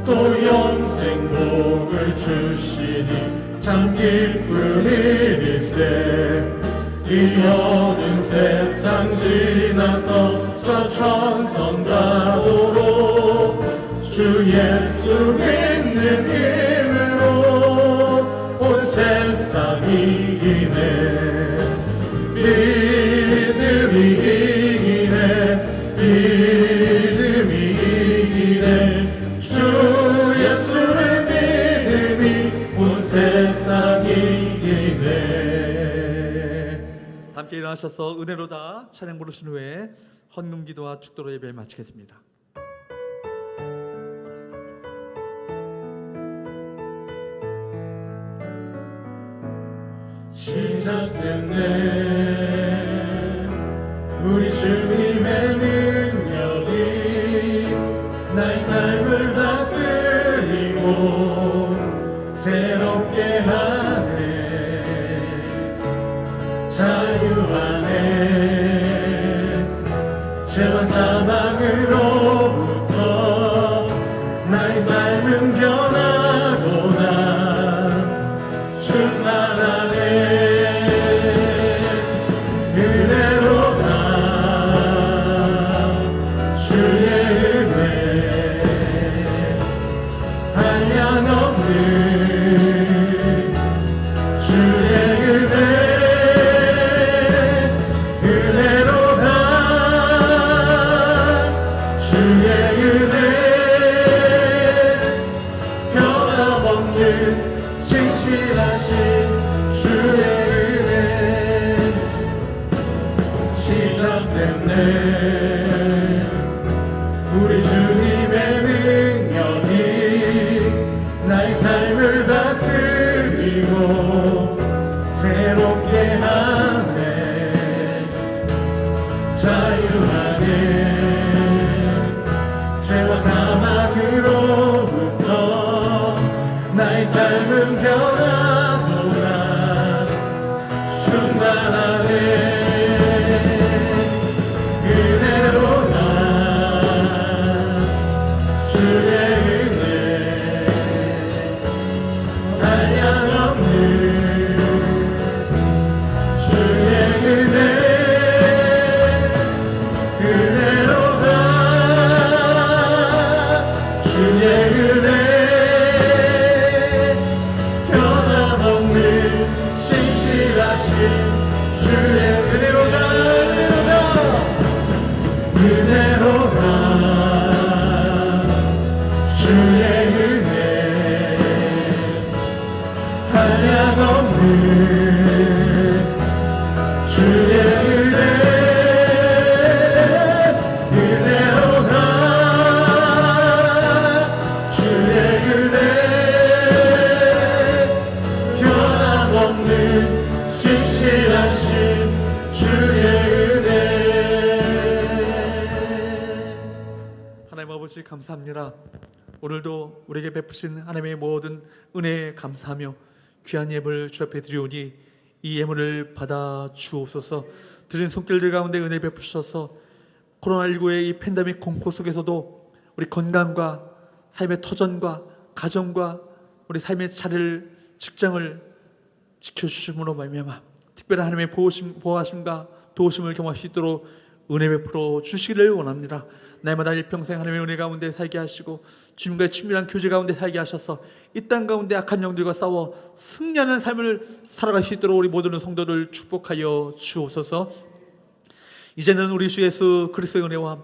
또 영생복을 주시니 참 기쁜 일일세. 이 어두운 세상 지나서 저 천성가도로 주 예수 믿는 힘으로 온 세상 이기네. 믿음이 이기네. 믿음이 이기네. 주 예수를 믿음이 온 세상 이기네. 함께 일어나셔서 은혜로다 찬양 부르신 후에 헌금기도와 축도로 예배를 마치겠습니다. 시작됐네. 우리 주님의 능력이 나의 삶을 다스리고 새롭게 하네. 자유 안에 죄와 사망으로부터 나의 삶은 변하구나. 충만하네. 은혜로다. 주의 은혜 한량없는 주의 은혜. 은혜로다. 주의 은혜 변함없는 진실하신 주의 은혜. 시작됐네. 우리 주님의 능력이 나의 삶을 다스리고 새롭게 하네. 자유하네. 죄와 사망으로부터 나의 삶은 변하구나. 충만하네. 은혜로다. 주의 은혜 한량없는 주의 은혜. 은혜로다. 주의 은혜 변함없는 진실하신 주의 은혜로다. 은혜로다. 주의 은혜 한량없는 주의 은혜. 은혜로다. 주의 은혜 변함없는 진실하신 주의 은혜. 하나님 아버지 감사합니다. 오늘도 우리에게 베푸신 하나님의 모든 은혜에 감사하며 귀한 예물을 주 앞에 드리오니 이 예물을 받아 주옵소서. 드린 손길들 가운데 은혜 베푸셔서 코로나19의 이 팬데믹 공포 속에서도 우리 건강과 삶의 터전과 가정과 우리 삶의 자리를 직장을 지켜주심으로 말미암아 특별한 하나님의 보호하심과 도우심을 경험할 수 있도록 은혜 베풀어 주시기를 원합니다. 날마다 일평생 하나님의 은혜 가운데 살게 하시고 주님과의 친밀한 교제 가운데 살게 하셔서 이 땅 가운데 악한 영들과 싸워 승리하는 삶을 살아갈 수 있도록 우리 모든 성도를 축복하여 주옵소서. 이제는 우리 주 예수 그리스도의 은혜와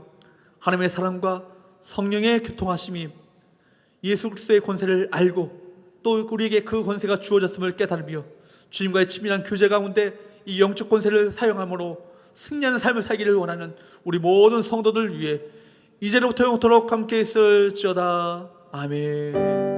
하나님의 사랑과 성령의 교통하심이 예수 그리스도의 권세를 알고 또 우리에게 그 권세가 주어졌음을 깨달으며 주님과의 친밀한 교제 가운데 이 영적 권세를 사용함으로 승리하는 삶을 살기를 원하는 우리 모든 성도들 위해 이제로부터 영원토록 함께 있을지어다. 아멘.